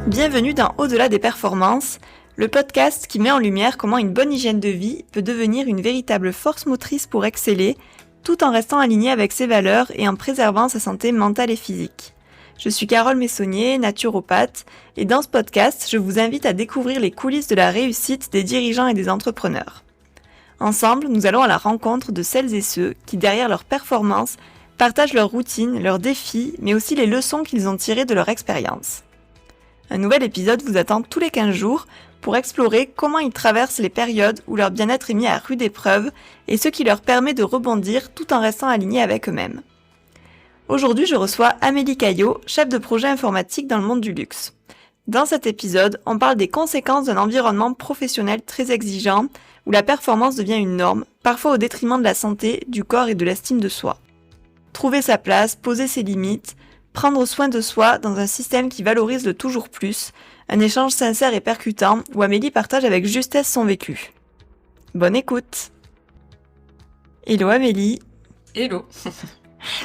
Bienvenue dans Au-delà des performances, le podcast qui met en lumière comment une bonne hygiène de vie peut devenir une véritable force motrice pour exceller, tout en restant aligné avec ses valeurs et en préservant sa santé mentale et physique. Je suis Carole Messonnier, naturopathe, et dans ce podcast, je vous invite à découvrir les coulisses de la réussite des dirigeants et des entrepreneurs. Ensemble, nous allons à la rencontre de celles et ceux qui, derrière leurs performances, partagent leurs routines, leurs défis, mais aussi les leçons qu'ils ont tirées de leur expérience. Un nouvel épisode vous attend tous les 15 jours pour explorer comment ils traversent les périodes où leur bien-être est mis à rude épreuve et ce qui leur permet de rebondir tout en restant alignés avec eux-mêmes. Aujourd'hui, je reçois Amélie Caillot, chef de projet informatique dans le monde du luxe. Dans cet épisode, on parle des conséquences d'un environnement professionnel très exigeant où la performance devient une norme, parfois au détriment de la santé, du corps et de l'estime de soi. Trouver sa place, poser ses limites, prendre soin de soi dans un système qui valorise le toujours plus, un échange sincère et percutant où Amélie partage avec justesse son vécu. Bonne écoute. Hello Amélie. Hello.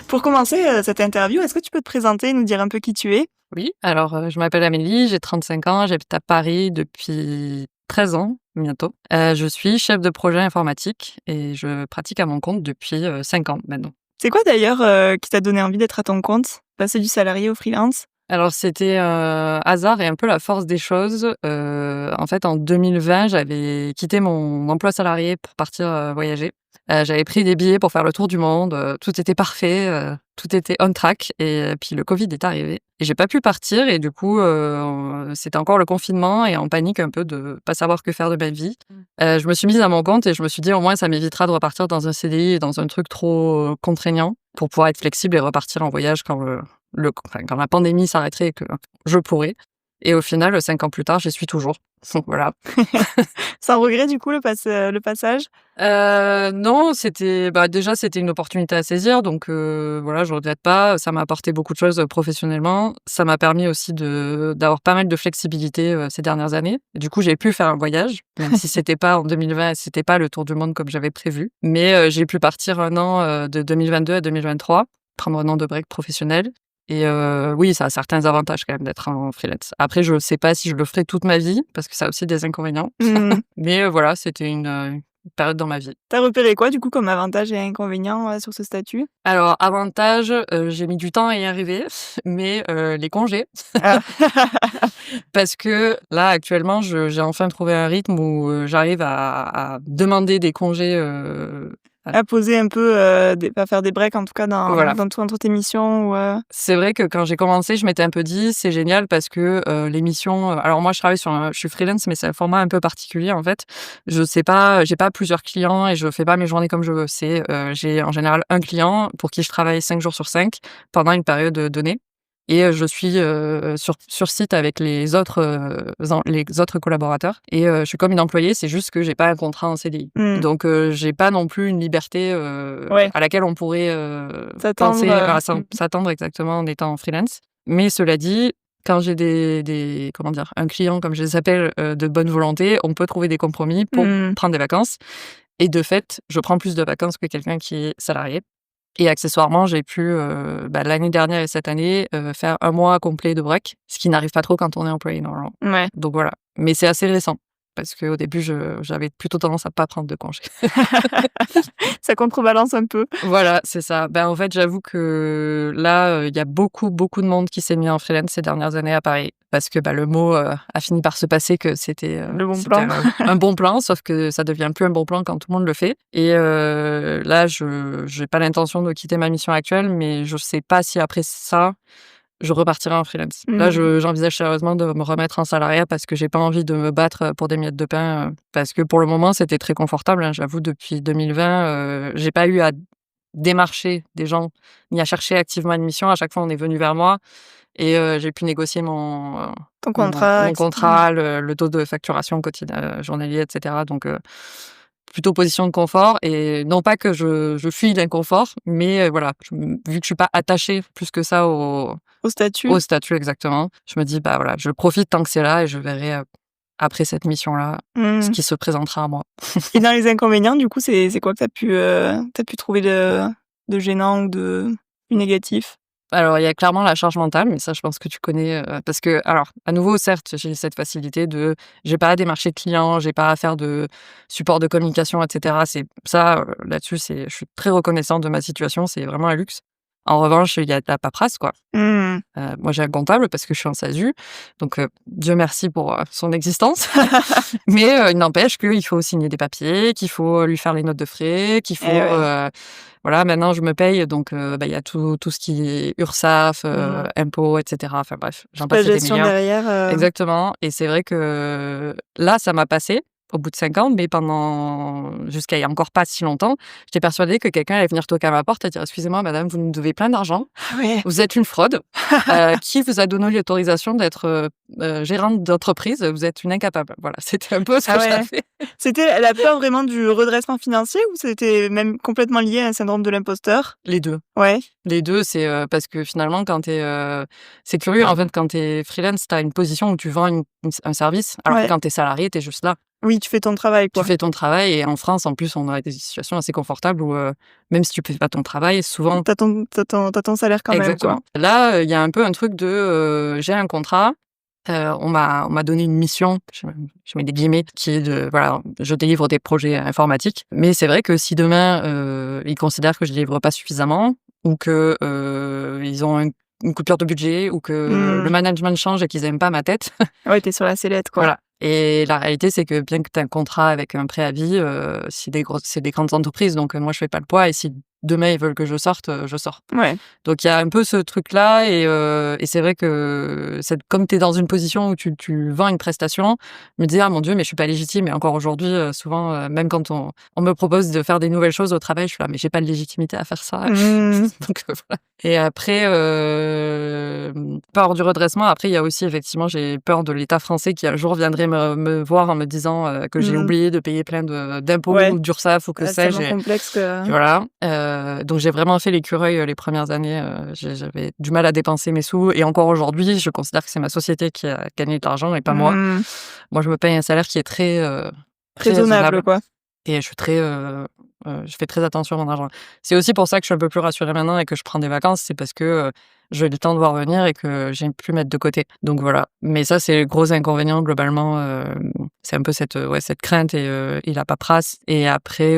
Pour commencer cette interview, est-ce que tu peux te présenter, nous dire un peu qui tu es ? Oui, alors je m'appelle Amélie, j'ai 35 ans, j'habite à Paris depuis 13 ans bientôt. Je suis chef de projet informatique et je pratique à mon compte depuis 5 ans maintenant. C'est quoi d'ailleurs qui t'a donné envie d'être à ton compte ? Passer du salarié au freelance ? Alors c'était hasard et un peu la force des choses. En fait, en 2020, j'avais quitté mon emploi salarié pour partir voyager. J'avais pris des billets pour faire le tour du monde. Tout était parfait, tout était on track. Et puis le Covid est arrivé. Et j'ai pas pu partir. Et du coup, c'était encore le confinement et en panique un peu de pas savoir que faire de ma vie. Je me suis mise à mon compte et je me suis dit au moins ça m'évitera de repartir dans un CDI et dans un truc trop contraignant pour pouvoir être flexible et repartir en voyage quand la pandémie s'arrêterait et que je pourrais. Et au final, 5 ans plus tard, j'y suis toujours. Donc voilà. Sans regret du coup le passage ? Non, déjà c'était une opportunité à saisir, donc voilà, je regrette pas. Ça m'a apporté beaucoup de choses professionnellement. Ça m'a permis aussi d'avoir pas mal de flexibilité ces dernières années. Et du coup, j'ai pu faire un voyage, même si c'était pas en 2020, c'était pas le tour du monde comme j'avais prévu. Mais j'ai pu partir un an de 2022 à 2023, prendre un an de break professionnel. Et oui, ça a certains avantages quand même d'être en freelance. Après, je sais pas si je le ferai toute ma vie, parce que ça a aussi des inconvénients. Mais voilà, c'était une période dans ma vie. T'as repéré quoi du coup comme avantages et inconvénients sur ce statut ? Alors, avantage, j'ai mis du temps à y arriver, mais les congés. Ah. Parce que là, actuellement, j'ai enfin trouvé un rythme où j'arrive à demander des congés. À poser un peu, à faire des breaks en tout cas Voilà. entre tes missions ou C'est vrai que quand j'ai commencé, je m'étais un peu dit: «C'est génial» parce que les missions, alors moi je suis freelance, mais c'est un format un peu particulier en fait. J'ai pas plusieurs clients et je fais pas mes journées comme je veux. J'ai en général un client pour qui je travaille 5 jours sur 5 pendant une période donnée et je suis sur site avec les autres collaborateurs et je suis comme une employée, c'est juste que j'ai pas un contrat en CDI. Donc j'ai pas non plus une liberté Ouais. à laquelle on pourrait S'attendre, penser à s'attendre exactement en étant freelance. Mais cela dit, quand j'ai un client comme je les appelle de bonne volonté, on peut trouver des compromis pour prendre des vacances. Et de fait, je prends plus de vacances que quelqu'un qui est salarié. Et accessoirement, j'ai pu l'année dernière et cette année faire 1 mois complet de break, ce qui n'arrive pas trop quand on est employé normalement. Ouais. Donc voilà. Mais c'est assez récent. Parce qu'au début, j'avais plutôt tendance à pas prendre de congés. Ça contrebalance un peu. Voilà, c'est ça. En fait, j'avoue que là, il y a beaucoup, beaucoup de monde qui s'est mis en freelance ces dernières années à Paris. Parce que le mot a fini par se passer que c'était Le bon plan. un bon plan, sauf que ça devient plus un bon plan quand tout le monde le fait. Et là, je n'ai pas l'intention de quitter ma mission actuelle, mais je sais pas si après ça, je repartirai en freelance. Là, j'envisage sérieusement de me remettre en salariat parce que j'ai pas envie de me battre pour des miettes de pain. Parce que pour le moment, c'était très confortable. J'avoue, depuis 2020, j'ai pas eu à démarcher des gens ni à chercher activement une mission. À chaque fois, on est venu vers moi et j'ai pu négocier Ton contrat, mon contrat, le taux de facturation quotidien, journalier, etc. Donc, plutôt position de confort et non pas que je fuis l'inconfort, mais voilà, vu que je suis pas attachée plus que ça au statut. statut exactement, je me dis voilà, je profite tant que c'est là et je verrai après cette mission-là ce qui se présentera à moi. Et dans les inconvénients, du coup, c'est quoi que t'as pu trouver de gênant ou de négatif ? Alors, il y a clairement la charge mentale, mais ça, je pense que tu connais, parce que alors, à nouveau, certes, j'ai cette facilité de j'ai pas à démarcher de clients, j'ai pas à faire de support de communication et cetera. C'est ça, là-dessus, je suis très reconnaissante de ma situation, c'est vraiment un luxe. En revanche, il y a de la paperasse, quoi. Mmh. Moi, j'ai un comptable parce que je suis en SASU, donc Dieu merci pour, son existence. Mais il n'empêche qu'il faut signer des papiers, qu'il faut lui faire les notes de frais, qu'il faut, Et ouais. voilà, maintenant je me paye donc il y a tout ce qui est URSSAF, Mmh. impôts et cetera. Enfin bref, j'en Toute la passe et des gestion meilleurs. derrière, Exactement et c'est vrai que là, ça m'a passé au bout de 5 ans, mais jusqu'à il y a encore pas si longtemps, j'étais persuadée que quelqu'un allait venir toquer à ma porte et dire: «Excusez-moi madame, vous nous devez plein d'argent, ah ouais. vous êtes une fraude, qui vous a donné l'autorisation d'être, gérante d'entreprise? Vous êtes une incapable». Voilà, c'était un peu ce que Ah ouais. j'avais. C'était la peur vraiment du redressement financier ou c'était même complètement lié à un syndrome de l'imposteur? Les 2. Ouais. Les 2, c'est, parce que finalement quand tu es, c'est curieux en fait quand tu es freelance, tu as une position où tu vends un service, alors que Ouais. quand tu es salarié, tu es juste là. Oui, tu fais ton travail, Tu quoi. fais ton travail et en France, en plus, on a des situations assez confortables où, même si tu fais pas ton travail, souvent Tu as ton salaire quand même, quoi. exactement. Là, il y a un peu un truc de, j'ai un contrat, on m'a donné une mission, je mets des guillemets, qui est de voilà, je délivre des projets informatiques. Mais c'est vrai que si demain, ils considèrent que je délivre pas suffisamment ou que, ils ont une coupure de budget ou que le Mmh. management change et qu'ils aiment pas ma tête. Ouais, tu es sur la sellette, quoi. Voilà et la réalité, c'est que bien que tu aies un contrat avec un préavis, c'est des grandes entreprises donc moi, je fais pas le poids et si demain, ils veulent que je sorte, je sors. Ouais. Donc il y a un peu ce truc-là et c'est vrai que comme tu es dans une position où tu vends une prestation, je me dis: «Ah mon Dieu, mais je suis pas légitime» et encore aujourd'hui, souvent, même quand on me propose de faire des nouvelles choses au travail, je suis là: «Mais j'ai pas de légitimité à faire ça». Mmh. Donc voilà et après, peur du redressement, après il y a aussi effectivement, j'ai peur de l'État français qui un jour viendrait me voir en me disant, que j'ai Mmh. oublié de payer plein d'impôts Ouais. ou d'URSSAF ou que C'est sais-je tellement complexe que voilà, donc j'ai vraiment fait l'écureuil, les premières années, j'avais du mal à dépenser mes sous et encore aujourd'hui, je considère que c'est ma société qui a gagné de l'argent et pas moi. mmh, Moi, je me paye un salaire qui est très raisonnable, raisonnable quoi. et je suis je fais très attention à mon argent. C'est aussi pour ça que je suis un peu plus rassurée maintenant et que je prends des vacances, c'est parce que, j'ai le temps de voir venir et que j'aime plus mettre de côté. Donc voilà, mais ça, c'est le gros inconvénient globalement, c'est un peu cette crainte et la paperasse et après,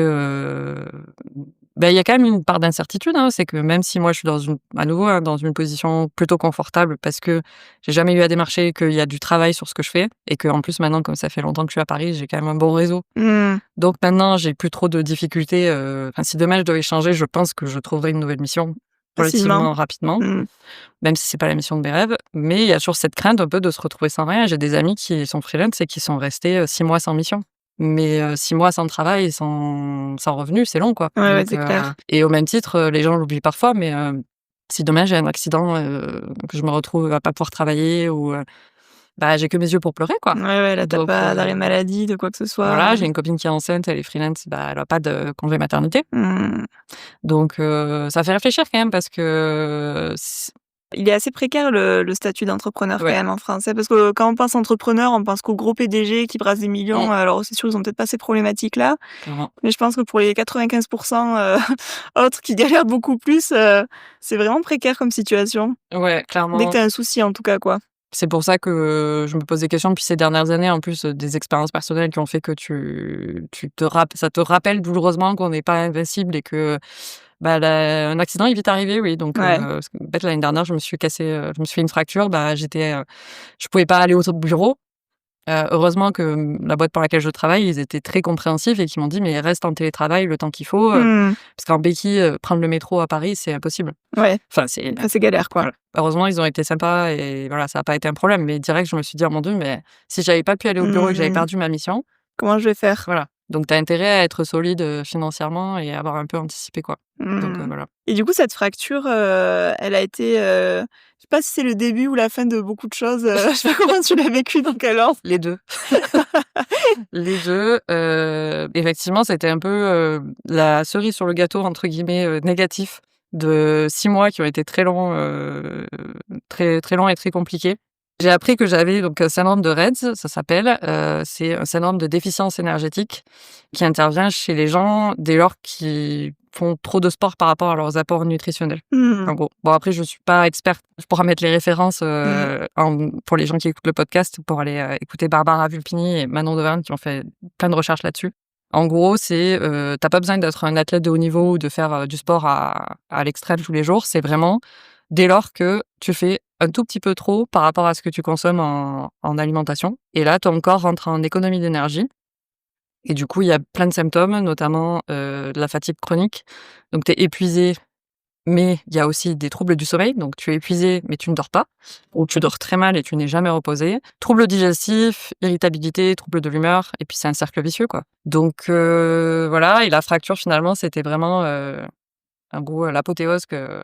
il y a quand même une part d'incertitude, hein. C'est que même si moi je suis à nouveau, hein, dans une position plutôt confortable parce que j'ai jamais eu à démarcher, qu'il y a du travail sur ce que je fais et qu'en plus maintenant comme ça fait longtemps que je suis à Paris, j'ai quand même un bon réseau. Mmh. Donc maintenant j'ai plus trop de difficultés, enfin si demain je devais changer, je pense que je trouverais une nouvelle mission Facilement. relativement rapidement, Mmh. même si c'est pas la mission de mes rêves. Mais il y a toujours cette crainte un peu de se retrouver sans rien. J'ai des amis qui sont freelance et qui sont restés, 6 mois sans mission. Mais 6 mois sans travail et sans revenu, c'est long, quoi. Ouais, ouais, Donc c'est clair. et au même titre, les gens l'oublient parfois, mais si demain j'ai un accident, que je me retrouve à pas pouvoir travailler ou j'ai que mes yeux pour pleurer, quoi. Ouais, ouais, là, tu as Donc pas d'arrêt maladie, de quoi que ce soit, voilà, j'ai une copine qui est enceinte, elle est freelance, elle a pas de congé maternité. mmh. Donc ça fait réfléchir quand même parce que Il est assez précaire le statut d'entrepreneur quand ouais, même en France, hein, parce que quand on pense entrepreneur, on pense qu'aux gros PDG qui brassent des millions. mmh, Alors c'est sûr, ils ont peut-être pas ces problématiques-là, clairement. mais je pense que pour les 95 autres qui galèrent beaucoup plus, c'est vraiment précaire comme situation. Ouais, Dès que clairement. tu as un souci en tout cas, quoi. C'est pour ça que je me pose des questions depuis ces dernières années, en plus, des expériences personnelles qui ont fait que ça te rappelle douloureusement qu'on n'est pas invincible et que, la un accident est vite arrivé, oui, donc Ouais. parce qu'en fait, l'année dernière, je me suis fait une fracture, je pouvais pas aller au bureau. Heureusement que, la boîte pour laquelle je travaille, ils étaient très compréhensifs et qui m'ont dit: «Mais reste en télétravail le temps qu'il faut», Mmh. parce qu'en béquille, prendre le métro à Paris, c'est impossible. Ouais, Enfin, c'est c'est galère, quoi. voilà. Heureusement, ils ont été sympas et voilà, ça a pas été un problème, mais direct, je me suis dit: «Oh mon Dieu, mais si j'avais pas pu aller au bureau et que j'avais Mmh. perdu ma mission», Comment je vais faire? voilà. Donc tu as intérêt à être solide, financièrement et à avoir un peu anticipé, quoi. Donc Mmh. voilà. Et du coup, cette fracture, elle a été, je sais pas si c'est le début ou la fin de beaucoup de choses, je sais pas comment tu l'as vécu, dans quel ordre? Les 2, les 2. Effectivement, c'était un peu, la «cerise sur le gâteau» entre guillemets, négatif de 6 mois qui ont été très longs et très compliqués. J'ai appris que j'avais donc un syndrome de REDS, ça s'appelle. C'est un syndrome de déficience énergétique qui intervient chez les gens dès lors qu'ils font trop de sport par rapport à leurs apports nutritionnels, Mmh. en gros. Bon, après, je suis pas experte. Je pourrais mettre les références, Mmh. pour les gens qui écoutent le podcast, pour aller, écouter Barbara Vulpini et Manon Deverne qui ont fait plein de recherches là-dessus. En gros, c'est, tu pas besoin d'être un athlète de haut niveau ou de faire, du sport à l'extrême tous les jours. C'est vraiment dès lors que tu fais un tout petit peu trop par rapport à ce que tu consommes en alimentation et là, ton corps rentre en économie d'énergie et du coup, il y a plein de symptômes, notamment, de la fatigue chronique. Donc tu es épuisé, mais il y a aussi des troubles du sommeil, donc tu es épuisé, mais tu ne dors pas ou tu dors très mal et tu n'es jamais reposé. Troubles digestifs, irritabilité, troubles de l'humeur et puis c'est un cercle vicieux, quoi. Donc voilà et la fracture finalement, c'était vraiment, en gros, l'apothéose que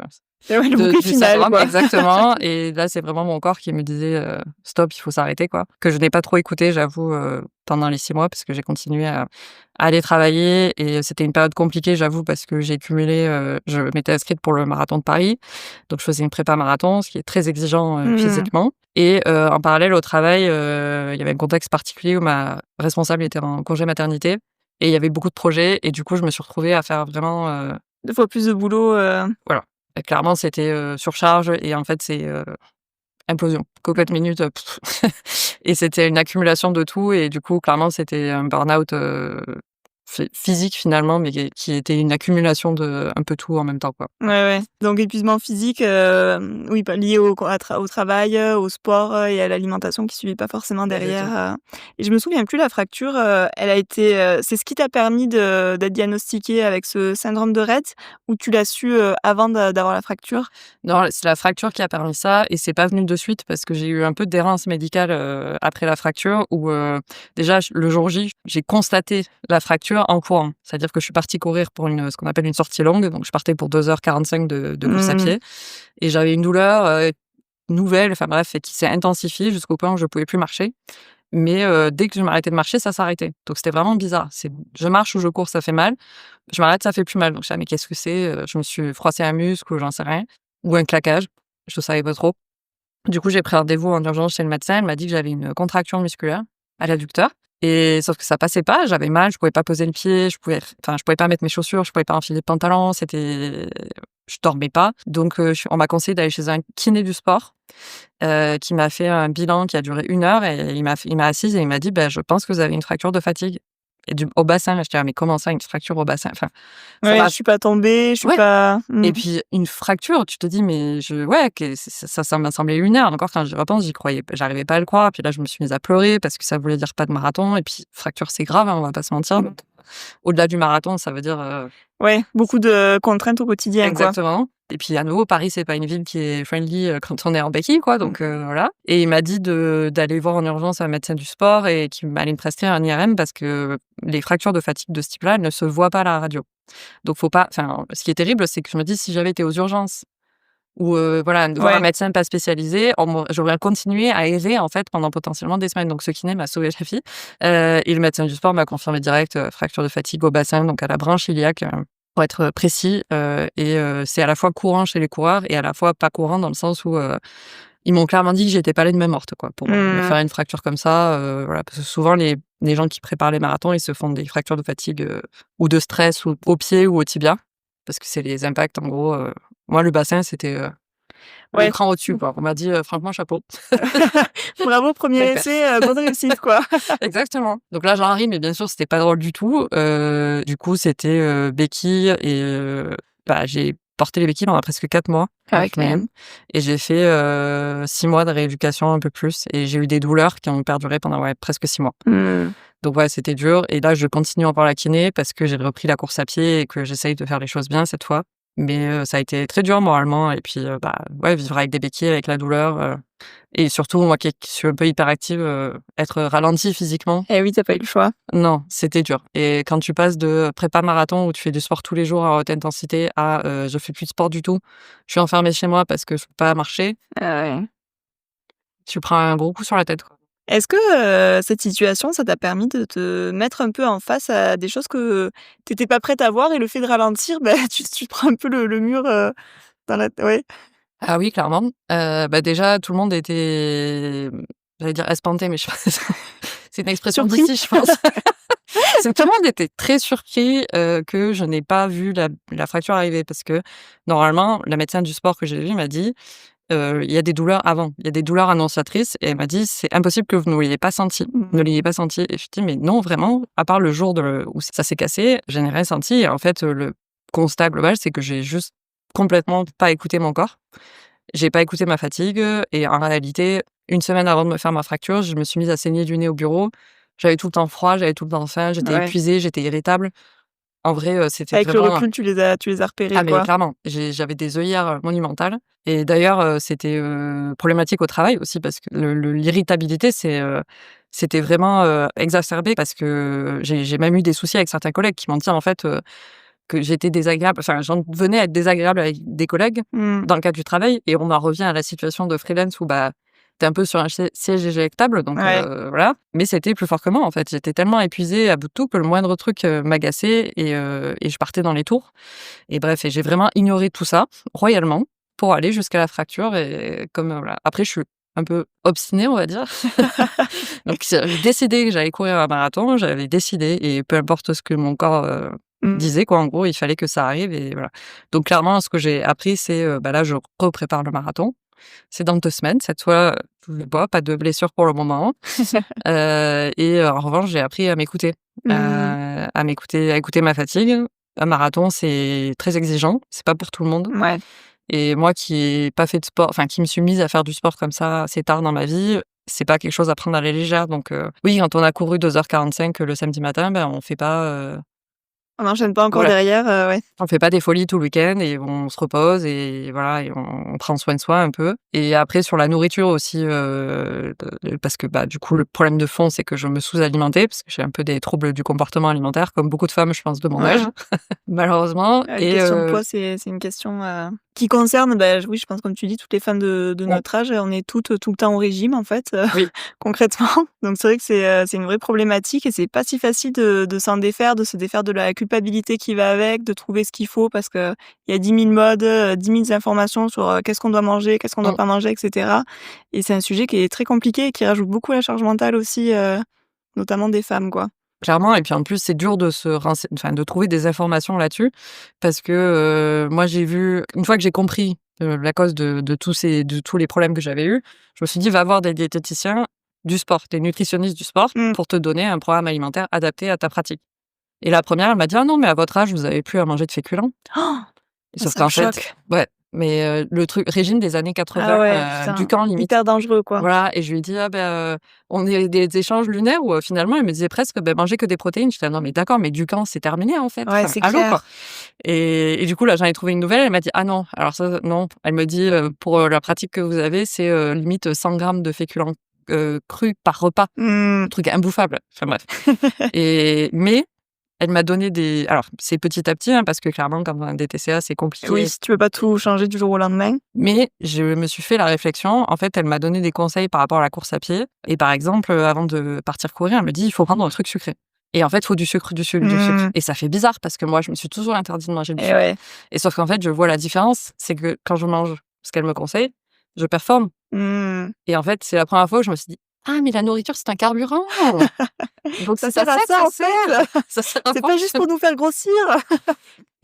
Et ouais, le de bouquet du final, syndrome quoi. exactement et là, c'est vraiment mon corps qui me disait, «Stop, il faut s'arrêter», quoi. Que je n'ai pas trop écouté, j'avoue, pendant les 6 mois parce que j'ai continué à aller travailler et c'était une période compliquée, j'avoue, parce que j'ai cumulé, je m'étais inscrite pour le marathon de Paris, donc je faisais une prépa marathon, ce qui est très exigeant, Mmh. physiquement et en parallèle au travail, il y avait un contexte particulier où ma responsable était en congé maternité et il y avait beaucoup de projets et du coup, je me suis retrouvée à faire vraiment, 2 fois plus de boulot, voilà. Clairement, c'était, surcharge et en fait, c'est, implosion. Cocotte minute, et c'était une accumulation de tout et du coup, clairement, c'était un burn-out, physique finalement, mais qui était une accumulation de un peu tout en même temps, quoi. ouais, ouais. Donc épuisement physique, oui, pas lié au travail, au sport, et à l'alimentation qui suivait pas forcément Exactement. derrière, et je me souviens plus la fracture, elle a été, c'est ce qui t'a permis d'être diagnostiquée avec ce syndrome de Rett ou tu l'as su, avant d'avoir la fracture? Non, c'est la fracture qui a permis ça et c'est pas venu de suite parce que j'ai eu un peu d'errance médicale, après la fracture où, déjà le jour J, j'ai constaté la fracture en courant. C'est-à-dire que je suis partie courir pour ce qu'on appelle une sortie longue, donc je partais pour 2h45 de course à Mmh. pied et j'avais une douleur, nouvelle, enfin bref et qui s'est intensifiée jusqu'au point où je pouvais plus marcher. Mais, dès que je m'arrêtais de marcher, ça s'arrêtait. Donc c'était vraiment bizarre. Je marche ou je cours, ça fait mal. Je m'arrête, ça fait plus mal. Donc je suis: «Ah mais qu'est-ce que c'est?» Je me suis froissé un muscle ou j'en sais rien ou un claquage, je savais pas trop. Du coup, j'ai pris rendez-vous en urgence chez le médecin. Elle m'a dit que j'avais une contracture musculaire à l'adducteur et sauf que ça passait pas, j'avais mal, je pouvais pas poser le pied, je pouvais pas mettre mes chaussures, je pouvais pas enfiler de pantalon, je dormais pas. Donc on m'a conseillé d'aller chez un kiné du sport, qui m'a fait un bilan qui a duré 1 heure et il m'a assise et il m'a dit: «Bah, je pense que vous avez une fracture de fatigue et au bassin». J'étais là: «Mais comment ça, une fracture au bassin?» Enfin, ça Ouais, m'a je suis pas tombée, je suis ouais pas et puis une fracture, tu te dis: «Mais ouais, que ça m'a semblé lunaire». Encore quand j'y repense, j'arrivais pas à le croire. Puis là, je me suis mise à pleurer parce que ça voulait dire pas de marathon et puis fracture, c'est grave, hein, on va pas se mentir. Donc au-delà du marathon, ça veut dire, ouais, beaucoup de contraintes au quotidien, quoi. exactement et puis à nouveau, Paris, c'est pas une ville qui est friendly, quand on est en béquille, quoi, donc voilà et il m'a dit d'aller voir en urgence un médecin du sport et qu'il allait me prescrire un IRM parce que les fractures de fatigue de ce type-là, elles ne se voient pas à la radio. Donc faut pas enfin, ce qui est terrible, c'est que je me dis: «Si j'avais été aux urgences ou voilà, de voir un Ouais. médecin pas spécialisé, j'aurais continué à errer, en fait, pendant potentiellement des semaines». Donc ce kiné m'a sauvé la vie, et le médecin du sport m'a confirmé direct, fracture de fatigue au bassin, donc à la branche iliaque, pour être précis, et c'est à la fois courant chez les coureurs et à la fois pas courant dans le sens où, ils m'ont clairement dit que j'étais pas l'ennemi morte, quoi, pour, me Mmh. faire une fracture comme ça, voilà. Parce que souvent les gens qui préparent les marathons, ils se font des fractures de fatigue, ou de stress ou au pied ou au tibia, parce que c'est les impacts en gros, moi le bassin c'était, le Ouais. cran au-dessus, quoi. On m'a dit, franchement chapeau. Bravo, premier Super. essai, bonne réussite, quoi. Exactement. Donc là j'en ris, mais bien sûr c'était pas drôle du tout. Du coup c'était, béquille et bah, j'ai porté les béquilles pendant presque 4 mois Ah en ouais, quand moyenne même. et j'ai fait, 6 mois de rééducation, un peu plus et j'ai eu des douleurs qui ont perduré pendant, ouais, presque 6 mois. Mmh. Donc ouais, c'était dur et là je continue encore la kiné parce que j'ai repris la course à pied et que j'essaye de faire les choses bien cette fois. Mais ça a été très dur moralement et puis, bah, ouais, vivre avec des béquilles, avec la douleur, et surtout moi qui suis un peu hyperactive, être ralentie physiquement, Eh oui, tu pas eu le choix. non, c'était dur et quand tu passes de prépa marathon où tu fais du sport tous les jours à haute intensité à, je fais plus de sport du tout, je suis enfermée chez moi parce que je peux pas marcher, Ah ouais. tu prends un gros coup sur la tête, quoi. Est-ce que, cette situation, ça t'a permis de te mettre un peu en face à des choses que tu étais pas prête à voir et le fait de ralentir, bah, tu te prends un peu le mur, dans la ouais. Ah oui, clairement. Déjà, tout le monde était, j'allais dire espanté, mais je c'est une expression Surpris? d'ici, je pense. C'est tout le monde était très surpris, que je n'ai pas vu la fracture arriver parce que, normalement, la médecin du sport que j'ai vue m'a dit, il y a des douleurs avant, il y a des douleurs annonciatrices et elle m'a dit: «C'est impossible que vous ne l'ayez pas senti, ne Mmh. l'ayez pas senti» et je dis: «Mais non, vraiment, à part le jour où ça s'est cassé, je n'ai rien senti» et en fait, le constat global, c'est que j'ai juste complètement pas écouté mon corps. J'ai pas écouté ma fatigue, et en réalité, une semaine avant de me faire ma fracture, je me suis mise à saigner du nez au bureau. J'avais tout le temps froid, j'avais tout le temps faim, j'étais Ouais. épuisée, j'étais irritable. En vrai, c'était Avec le vraiment. recul, tu les as repérés, Ah mais quoi? clairement, j'avais des œillères, monumentales et d'ailleurs, c'était, problématique au travail aussi parce que l'irritabilité, c'était vraiment, exacerbé parce que j'ai même eu des soucis avec certains collègues qui m'ont dit, en fait, que j'étais désagréable, enfin, j'en venais à être désagréable avec des collègues Mmh. dans le cadre du travail et on en revient à la situation de freelance où, bah, tu es un peu sur un siège éjectable donc Ouais. voilà. Mais c'était plus fort que moi, en fait. J'étais tellement épuisée à bout de tout que le moindre truc, m'agaçait et je partais dans les tours et bref et j'ai vraiment ignoré tout ça royalement pour aller jusqu'à la fracture et comme, voilà. Après je suis un peu obstinée, on va dire. Donc j'avais décidé que j'allais courir un marathon, j'avais décidé et peu importe ce que mon corps, Mmh. disait quoi, en gros, il fallait que ça arrive et voilà. Donc clairement, ce que j'ai appris, c'est, là, je reprépare le marathon. C'est dans 2 semaines, cette fois, touche du bois, pas de blessure pour le moment, en revanche, j'ai appris à m'écouter, Mmh. à écouter ma fatigue. Un marathon, c'est très exigeant, c'est pas pour tout le monde Ouais. et moi qui ai pas fait de sport, enfin, qui me suis mise à faire du sport comme ça assez tard dans ma vie, c'est pas quelque chose à prendre à la légère donc oui, quand on a couru 2h45 le samedi matin, ben, on fait pas, On n'enchaîne pas encore voilà. derrière, ouais. On fait pas des folies tout le week-end et on se repose et voilà et on prend soin de soi un peu et après sur la nourriture aussi, parce que, bah, du coup, le problème de fond, c'est que je me sous-alimentais parce que j'ai un peu des troubles du comportement alimentaire comme beaucoup de femmes, je pense, de mon âge, Ouais. malheureusement La question de poids, c'est une question, qui concerne, bah, oui, je pense comme tu dis, toutes les femmes de ouais, notre âge. On est toutes, tout le temps au régime, en fait, oui, concrètement. Donc c'est vrai que c'est une vraie problématique et c'est pas si facile de s'en défaire, de se défaire de la culpabilité qui va avec, de trouver ce qu'il faut parce qu'il y a 10 000 modes, 10 000 informations sur, qu'est-ce qu'on doit manger, qu'est-ce qu'on doit mmh, pas manger et cetera et c'est un sujet qui est très compliqué et qui rajoute beaucoup à la charge mentale aussi, notamment des femmes, quoi. clairement et puis en plus, c'est dur de de trouver des informations là-dessus parce que, moi, j'ai vu une fois que j'ai compris, la cause de tous les problèmes que j'avais eus, je me suis dit: «Va voir des diététiciens du sport, des nutritionnistes du sport Mmh. pour te donner un programme alimentaire adapté à ta pratique» et la première elle m'a dit: «Ah non, mais à votre âge, vous avez plus à manger de féculents». Ah, Sauf ça me qu'en fait choque. ouais, mais le truc régime des années Ah 80, ouais, putain, Ducan limite. hyper dangereux, quoi. Voilà et je lui ai dit: «Ah ben, on a eu des échanges lunaires où, finalement, elle me disait presque: «Beh, mangez que des protéines». J'étais là: «Non mais d'accord, mais Ducan, c'est terminé, en fait, Ouais, enfin, c'est allô, quoi» clair. et du coup, là, j'en ai trouvé une nouvelle, elle m'a dit: «Ah non, alors ça, non». Elle me dit: «Pour, la pratique que vous avez, c'est, limite 100 grammes de féculents, crus par repas». Mmh. Un truc imbouffable, enfin bref mais elle m'a donné des alors c'est petit à petit, hein, parce que clairement quand on a des TCA, c'est Oui, compliqué. tu peux pas tout changer du jour au lendemain. Mais je me suis fait la réflexion, en fait, elle m'a donné des conseils par rapport à la course à pied et par exemple, avant de partir courir, elle me dit: «Il faut prendre un truc sucré» et en fait, il faut du sucre, du sucre, du sucre Mmh. et ça fait bizarre parce que moi, je me suis toujours interdit de manger du Et sucre ouais. et sauf qu'en fait, je vois la différence, c'est que quand je mange ce qu'elle me conseille, je performe Mmh. et en fait, c'est la première fois où je me suis dit: «Ah mais la nourriture, c'est un carburant! Donc Ça c'est à sert à ça que ça, ça en fait! sert! Ça sert à C'est pas juste fonctionner». pour nous faire grossir!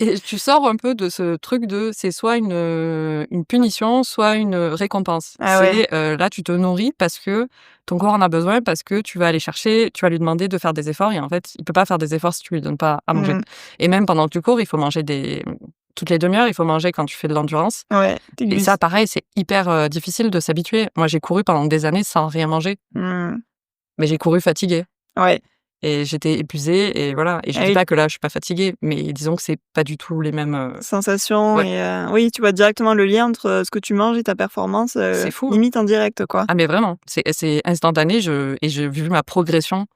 Et tu sors un peu de ce truc de c'est soit une punition, soit une, récompense. Ah ouais. C'est, là, tu te nourris parce que ton corps en a besoin, parce que tu vas aller chercher, tu vas lui demander de faire des efforts et en fait, il peut pas faire des efforts si tu lui donnes pas à manger. Mmh. Et même pendant que tu cours, il faut manger toutes les demi-heures, il faut manger quand tu fais de l'endurance Ouais, des et glucides. ça, pareil, c'est hyper, difficile de s'habituer. Moi, j'ai couru pendant des années sans rien manger, Mmh. mais j'ai couru fatiguée. Ouais. Et j'étais épuisée et voilà et je Ah dis oui, pas que là, je suis pas fatiguée, mais disons que c'est pas du tout les mêmes, sensation ouais, et oui, tu vois directement le lien entre, ce que tu manges et ta performance, c'est fou, hein. limite en direct, quoi. Ah mais vraiment, c'est instantané, j'ai vu ma progression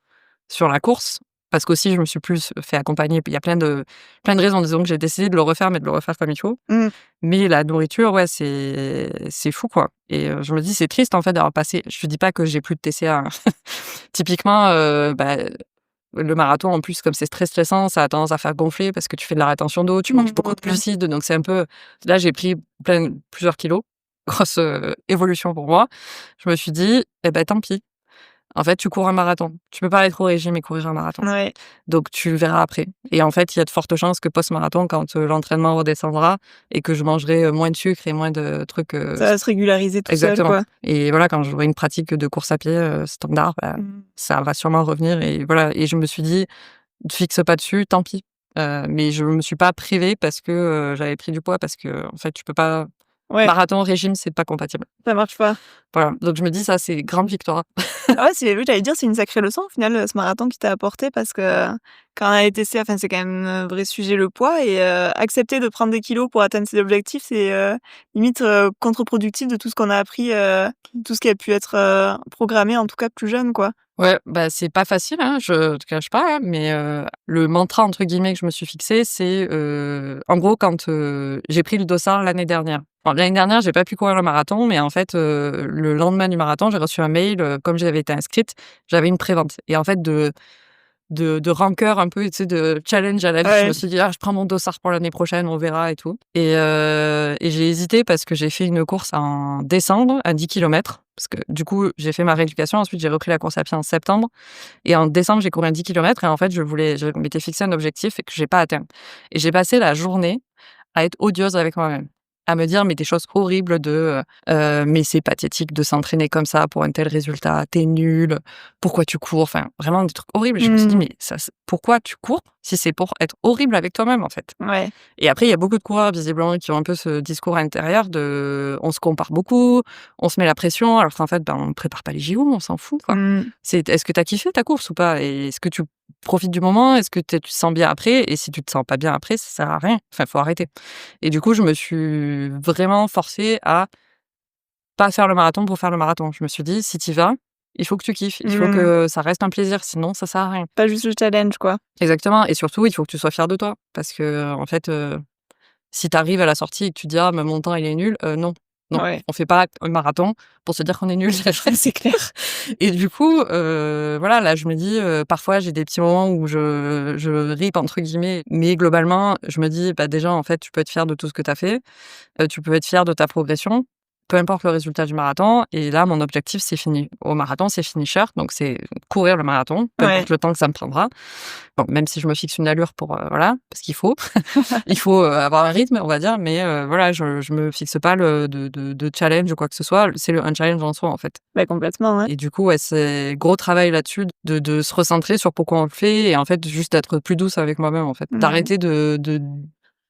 sur la course parce qu'aussi je me suis plus fait accompagner. Il y a plein de raisons, disons que j'ai décidé de le refaire, mais de le refaire comme il faut. Mmh. Mais la nourriture, ouais, c'est fou, quoi et je me dis: «C'est triste, en fait, d'avoir passé». Je te dis pas que j'ai plus de TCA, hein. Typiquement, le marathon, en plus, comme c'est très stressant, ça a tendance à faire gonfler parce que tu fais de la rétention d'eau, tu manges beaucoup de Mmh. glucides, donc c'est un peu là, j'ai pris plusieurs kilos grosse, évolution pour moi. Je me suis dit: «Eh ben tant pis. En fait, tu cours un marathon. Tu peux pas être au régime et courir un marathon. Ouais, Donc tu verras après» et en fait, il y a de fortes chances que post-marathon, quand, l'entraînement redescendra et que je mangerai, moins de sucre et moins de trucs, ça va se régulariser tout seul, exactement quoi. et voilà, quand j'aurai une pratique de course à pied, standard, bah, Mmh. ça va sûrement revenir et voilà et je me suis dit: «Ne fixe pas dessus, tant pis». Mais je me suis pas privée parce que, j'avais pris du poids parce que en fait, tu peux pas Ouais, marathon, régime, c'est pas compatible. ça marche pas. Voilà, donc je me dis ça, c'est grande victoire. Ah ouais, oui, j'allais dire, c'est une sacrée leçon au final, ce marathon qui t'a apporté parce que quand on a été testé, enfin, c'est quand même un vrai sujet le poids et accepter de prendre des kilos pour atteindre ses objectifs, c'est, limite, contre-productif de tout ce qu'on a appris, tout ce qui a pu être, programmé, en tout cas plus jeune, quoi. Ouais, bah, c'est pas facile, hein, je te cache pas, hein, mais le «mantra» entre guillemets que je me suis fixé, c'est, en gros quand, j'ai pris le dossard l'année dernière. Alors l'année dernière, j'ai pas pu courir le marathon, mais en fait, le lendemain du marathon, j'ai reçu un mail, comme j'avais été inscrite, j'avais une prévente et en fait de rancœur un peu, tu sais, de challenge à la vie. Je me Ouais, suis dit: «Ah, je prends mon dossard pour l'année prochaine, on verra et tout» et j'ai hésité parce que j'ai fait une course en décembre à 10 kilomètres parce que du coup, j'ai fait ma rééducation. Ensuite, j'ai repris la course à pied en septembre et en décembre, j'ai couru un 10 kilomètres et en fait, je m'étais fixé un objectif et que j'ai pas atteint et j'ai passé la journée à être odieuse avec moi-même, à me dire mais des choses horribles de, «Mais c'est pathétique de s'entraîner comme ça pour un tel résultat, tu es nulle, pourquoi tu cours?» enfin vraiment des trucs horribles et je me suis dit: mmh, «Mais ça pourquoi tu cours si c'est pour être horrible avec toi-même, en fait?» ouais, et après il y a beaucoup de coureurs visiblement qui ont un peu ce discours intérieur de on se compare beaucoup, on se met la pression alors qu'en fait, ben, on prépare pas les JO, on s'en fout, quoi. mmh, C'est est-ce que tu as kiffé ta course ou pas? Et est-ce que tu profites du moment? Est-ce que tu te sens bien après? Et si tu te sens pas bien après, ça sert à rien. Enfin, faut arrêter. Et du coup, je me suis vraiment forcée à pas faire le marathon pour faire le marathon. Je me suis dit: «Si tu y vas, il faut que tu kiffes, il faut mmh. que ça reste un plaisir, sinon ça sert à rien». Pas juste le challenge, quoi. Exactement et surtout, il faut que tu sois fier de toi parce que, en fait, si tu arrives à la sortie et que tu dis: «Ah mais mon temps il est nul», non, non, Ouais, on fait pas un marathon pour se dire qu'on est nul. c'est clair. Et du coup, voilà, là, je me dis, parfois j'ai des petits moments où je «rip» entre guillemets, mais globalement, je me dis: «Bah, déjà, en fait, tu peux être fier de tout ce que tu as fait, tu peux être fier de ta progression, peu importe le résultat du marathon» et là, mon objectif, c'est fini. Au marathon, c'est finisher, donc c'est courir le marathon, peu Ouais. importe le temps que ça me prendra. Bon, même si je me fixe une allure pour, voilà, parce qu'il faut. Il faut, avoir un rythme, on va dire, mais voilà, je me fixe pas le de challenge ou quoi que ce soit. C'est un challenge en soi, en fait. Bah, complètement, ouais. Et du coup, ouais, c'est gros travail là-dessus de se recentrer sur pourquoi on le fait et en fait, juste d'être plus douce avec moi-même, en fait. Mmh. D'arrêter De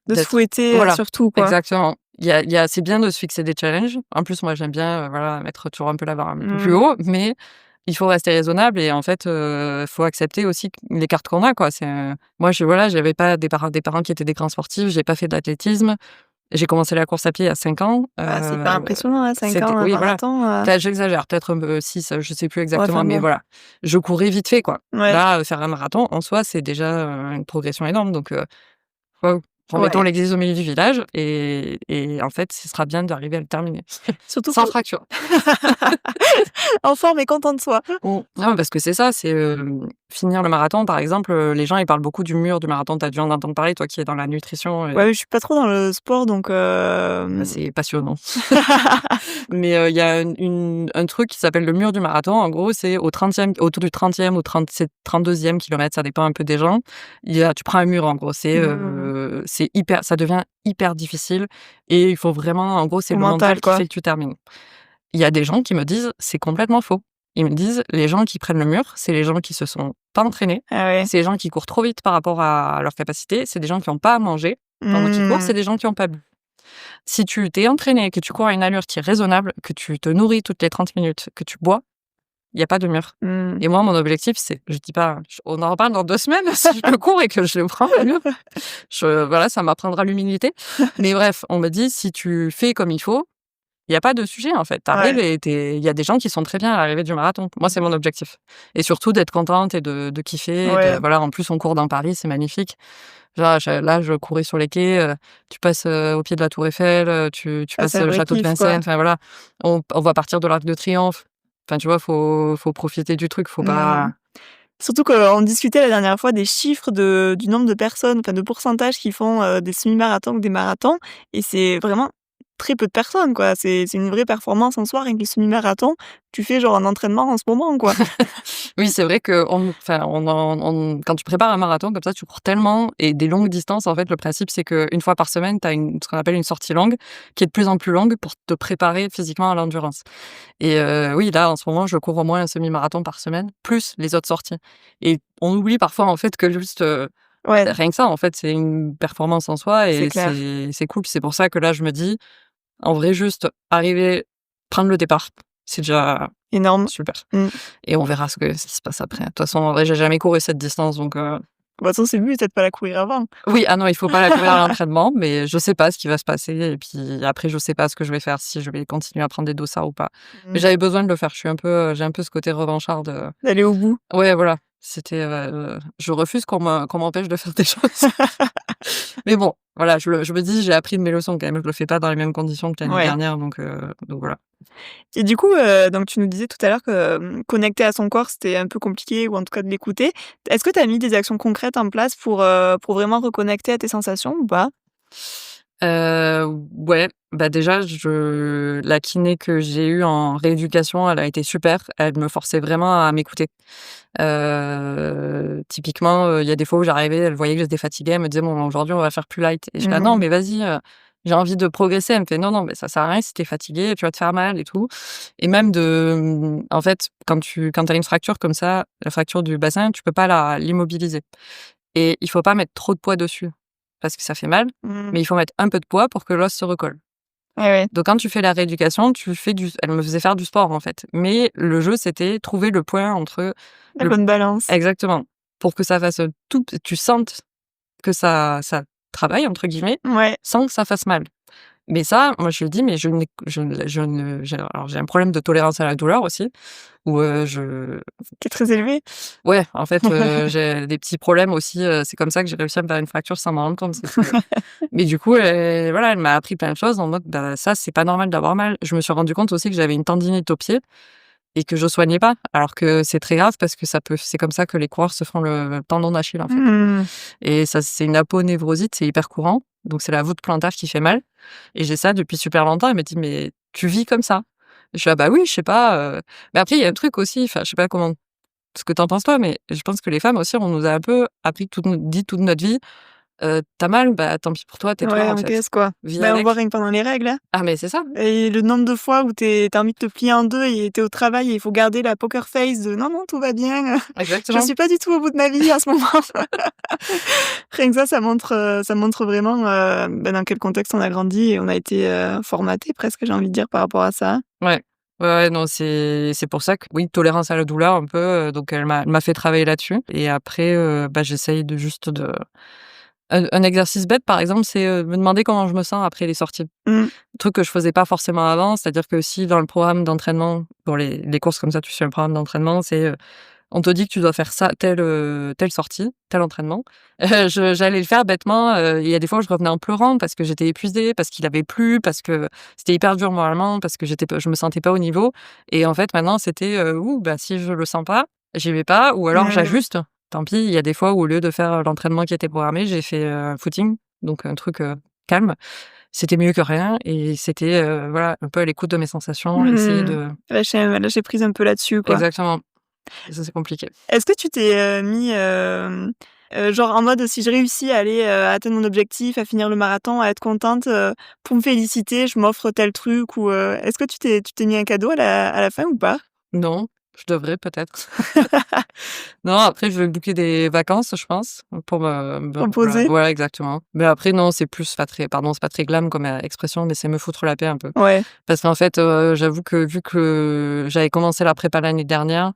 se d'être fouetter, voilà, sur tout, quoi. exactement. Il y a c'est bien de se fixer des challenges. En plus, moi, j'aime bien, voilà, mettre toujours un peu la barre un peu plus Mmh. haut, mais il faut rester raisonnable et en fait, faut accepter aussi les cartes qu'on a, quoi. C'est, moi, voilà, j'avais pas des parents qui étaient des grands sportifs, j'ai pas fait d'athlétisme. J'ai commencé la course à pied à 5 ans, Ah, c'est hyper impressionnant, hein, 5 c'était ans, un oui, voilà. marathon, J'exagère, peut-être, 6, je sais plus ouais, exactement, enfin mais bon. voilà. Je courais vite fait, quoi. Ouais, Là, faire un marathon, en soi, c'est déjà, une progression énorme, donc waouh, remettons ouais. l'église au milieu du village et en fait, ce sera bien d'arriver à le terminer. Surtout que Sans fracture. en forme et content de soi. Mmh. Non, parce que c'est ça, c'est, finir le marathon, par exemple, les gens, ils parlent beaucoup du mur du marathon. Tu as dû en entendre parler, toi qui es dans la nutrition Ouais, je suis pas trop dans le sport donc bah, c'est passionnant. Mais il y a un truc qui s'appelle le mur du marathon. En gros, c'est autour du 30e ou 32e kilomètre, ça dépend un peu des gens. Tu prends un mur, en gros. Mmh. C'est hyper ça devient hyper difficile et il faut vraiment en gros, c'est Au le mental mental, qui quoi. fait que tu termines. Il y a des gens qui me disent: «C'est complètement faux». Ils me disent: «Les gens qui prennent le mur, c'est les gens qui se sont pas entraînés, Ah ouais. c'est les gens qui courent trop vite par rapport à leurs capacités, c'est des gens qui ont pas à manger pendant qu'ils courent, Mmh. c'est des gens qui ont pas bu». Si tu t'es entraîné, que tu cours à une allure qui est raisonnable, que tu te nourris toutes les 30 minutes, que tu bois, il y a pas de mur. Mmh. Et moi, mon objectif, c'est je dis pas on en reparle dans 2 semaines si je le cours et que je le prends le mur. Voilà, ça m'apprendra l'humilité. Mais bref, on me dit: «Si tu fais comme il faut, il y a pas de sujet, en fait. Tu arrives Ouais. et il y a des gens qui sont très bien à l'arrivée du marathon». Moi, c'est mon objectif et surtout d'être contente et de kiffer et de Ouais. voilà, en plus, on court dans Paris, c'est magnifique. Genre, je courais sur les quais, tu passes, au pied de la Tour Eiffel, tu Ah, passes, c'est un le vrai château de kiff, quoi. Vincennes, enfin voilà. On va partir de l'Arc de Triomphe. Enfin, tu vois, faut profiter du truc, faut pas Mmh. Surtout qu'on discutait la dernière fois des chiffres du nombre de personnes, enfin de pourcentage qui font, des semi-marathons ou des marathons et c'est vraiment très peu de personnes, quoi. C'est une vraie performance en soi, rien que le semi-marathon, tu fais genre un entraînement en ce moment, quoi. Oui, c'est vrai que quand tu prépares un marathon comme ça, tu cours tellement et des longues distances, en fait, le principe, c'est qu'une fois par semaine, tu as ce qu'on appelle une sortie longue, qui est de plus en plus longue pour te préparer physiquement à l'endurance. Et oui, là, en ce moment, je cours au moins un semi-marathon par semaine, plus les autres sorties. Et on oublie parfois, en fait, que juste, Ouais, rien que ça, en fait, c'est une performance en soi c'est et clair. c'est cool. C'est pour ça que là, je me dis, en vrai, juste arriver, prendre le départ, c'est déjà Énorme. super. Mmh. Et on verra ce qui se passe après. De toute façon, en vrai, j'ai jamais couru cette distance, donc De toute façon, c'est le but, c'est de pas la courir avant. oui, ah non, il faut pas la courir à l'entraînement, mais je sais pas ce qui va se passer et puis après, je sais pas ce que je vais faire, si je vais continuer à prendre des dossards ou pas. Mais Mmh. j'avais besoin de le faire. Je suis un peu, j'ai un peu ce côté revancharde, D'aller au bout. ouais, voilà. C'était, je refuse qu'on m'empêche de faire des choses. Mais bon, voilà, je me dis: «J'ai appris de mes leçons quand même». Je le fais pas dans les mêmes conditions que l'année Ouais. dernière, donc voilà. Et du coup, donc tu nous disais tout à l'heure que, connecter à son corps, c'était un peu compliqué ou en tout cas de l'écouter. Est-ce que tu as mis des actions concrètes en place pour vraiment reconnecter à tes sensations ou pas? Ouais, bah, déjà, la kiné que j'ai eue en rééducation, elle a été super. Elle me forçait vraiment à m'écouter. Typiquement, il y a des fois où j'arrivais, elle voyait que j'étais fatiguée, elle me disait: «Bon, aujourd'hui, on va faire plus light» et j'étais là: «Non, Mmh. mais vas-y, j'ai envie de progresser». Elle me fait: «Non, non, mais ça sert à rien si tu es fatiguée, tu vas te faire mal et tout» et même en fait, quand tu as une fracture comme ça, la fracture du bassin, tu peux pas l'immobiliser et il faut pas mettre trop de poids dessus parce que ça fait mal, Mmh. mais il faut mettre un peu de poids pour que l'os se recolle. Ouais, ouais, Donc quand tu fais la rééducation, elle me faisait faire du sport, en fait, mais le jeu, c'était trouver le point entre la le bonne balance. exactement, pour que ça fasse, tu sentes que ça «travaille» entre guillemets, Ouais, sans que ça fasse mal. Mais ça, moi, je lui dis: «Mais je ne» j'ai un problème de tolérance à la douleur aussi, où, qui est très élevé. ouais, en fait, j'ai des petits problèmes aussi, c'est comme ça que j'ai réussi à me faire une fracture sans m'en rendre compte, c'est que mais du coup, voilà, elle m'a appris plein de choses en mode, bah, ça, c'est pas normal d'avoir mal. Je me suis rendu compte aussi que j'avais une tendinite au pied et que je soignais pas, alors que c'est très grave parce que c'est comme ça que les coureurs se font le tendon d'Achille, en fait Mmh. et ça, c'est une aponévrosite, c'est hyper courant, donc c'est la voûte plantaire qui fait mal et j'ai ça depuis super longtemps. Elle m'a dit: «Mais tu vis comme ça?» Je suis là: «Bah oui, je sais pas, mais après, il y a un truc aussi, enfin, je sais pas comment ce que tu en penses toi, mais je pense que les femmes aussi, on nous a un peu appris toute notre vie, «Tu mal, bah, tant pis pour toi, tais-toi, Ouais, en fait. encaisse quoi. Vis Ben, on voit avec». rien que pendant les règles, hein. Ah mais c'est ça, Et le nombre de fois où tu envie de te plier en 2 et tu es au travail et il faut garder la poker face de: «Non, non, tout va bien, je exactement. suis pas du tout au bout de ma vie en ce moment». Rien que ça montre vraiment, dans quel contexte on a grandi et on a été, formatés presque, j'ai envie de dire, par rapport à ça. Ouais. Ouais, ouais, non, c'est pour ça que oui, tolérance à la douleur un peu, donc elle m'a fait travailler là-dessus et après, bah, j'essaye de juste de un exercice bête, par exemple, c'est, me demander comment je me sens après les sorties. Mmh. Truc que je faisais pas forcément avant, c'est-à-dire que si dans le programme d'entraînement, pour les courses comme ça, tu suis un programme d'entraînement, c'est, on te dit que tu dois faire ça, telle sortie, tel entraînement. J'allais le faire bêtement, il y a des fois où je revenais en pleurant parce que j'étais épuisée, parce qu'il avait plu, parce que c'était hyper dur moralement, parce que je me sentais pas au niveau et en fait maintenant c'était, ouh, bah, si je le sens pas, j'y vais pas ou alors Mmh. j'ajuste. Tant pis, il y a des fois où au lieu de faire l'entraînement qui était programmé, j'ai fait, un footing, donc un truc, calme. C'était mieux que rien et c'était, voilà, un peu à l'écoute de mes sensations, essayer Mmh. de Lâcher prise un peu là-dessus, quoi. exactement. Et ça, c'est compliqué. Est-ce que tu t'es, mis, genre en mode si je réussis à aller, à atteindre mon objectif, à finir le marathon, à être contente, pour me féliciter, je m'offre tel truc ou, est-ce que tu t'es mis un cadeau à la fin ou pas? Non, je devrais peut-être. Non, après je vais booker des vacances, je pense, pour Reposer? voilà exactement. Mais après non, c'est pas très glam comme, expression, mais c'est me foutre la paix un peu. Ouais. Parce qu'en fait, j'avoue que vu que j'avais commencé la prépa l'année dernière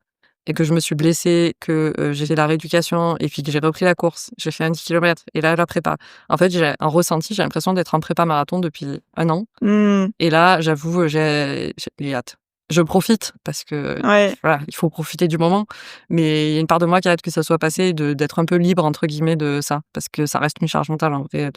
et que je me suis blessée, que, j'ai fait la rééducation et puis que j'ai repris la course, j'ai fait un 10 kilomètres et là la prépa. En fait, j'ai un ressenti, j'ai l'impression d'être en prépa marathon depuis 1 an Mmh. et là, j'avoue, j'ai hâte. Je profite parce que Ouais. voilà, il faut profiter du moment, mais il y a une part de moi qui a hâte que ça soit passé et d'être un peu «libre» entre guillemets de ça, parce que ça reste une charge mentale en vrai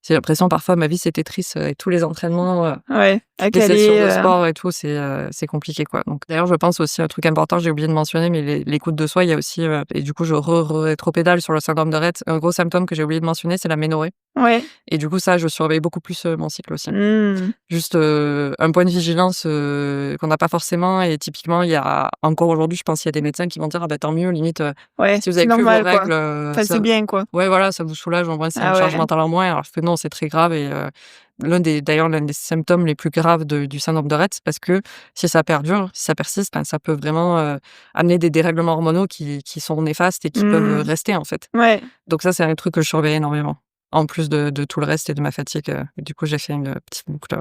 J'ai l'impression parfois ma vie c'était triste avec tous les entraînements, Ouais, à les sessions de caler, sport et tout, c'est compliqué, quoi. Donc d'ailleurs, je pense aussi un truc important, j'ai oublié de mentionner, mais l'écoute de soi, il y a aussi, et du coup, je rétropédale sur le syndrome de Rett. Un gros symptôme que j'ai oublié de mentionner, c'est l'aménorrhée ouais. et du coup, ça, je surveille beaucoup plus, mon cycle aussi. Mmh. Juste, un point de vigilance, qu'on n'a pas forcément et typiquement, il y a encore aujourd'hui, je pense, il y a des médecins qui vont dire: «Ah bah, tant mieux, limite, Ouais, si vous c'est avez plus vos normal, quoi. règles, Enfin, c'est ça». bien, quoi. Ouais, voilà, ça vous soulage, en vrai, c'est une Ah charge ouais. mentale en moins, alors que non, c'est très grave et l'un des symptômes les plus graves du syndrome de Rett, parce que si ça perdure, si ça persiste, ben, ça peut vraiment, amener des dérèglements hormonaux qui sont néfastes et qui peuvent, Mmh. rester, en fait. Ouais. Donc ça, c'est un truc que je surveille énormément, en plus de tout le reste et de ma fatigue, et du coup, j'ai fait une, petite boucle.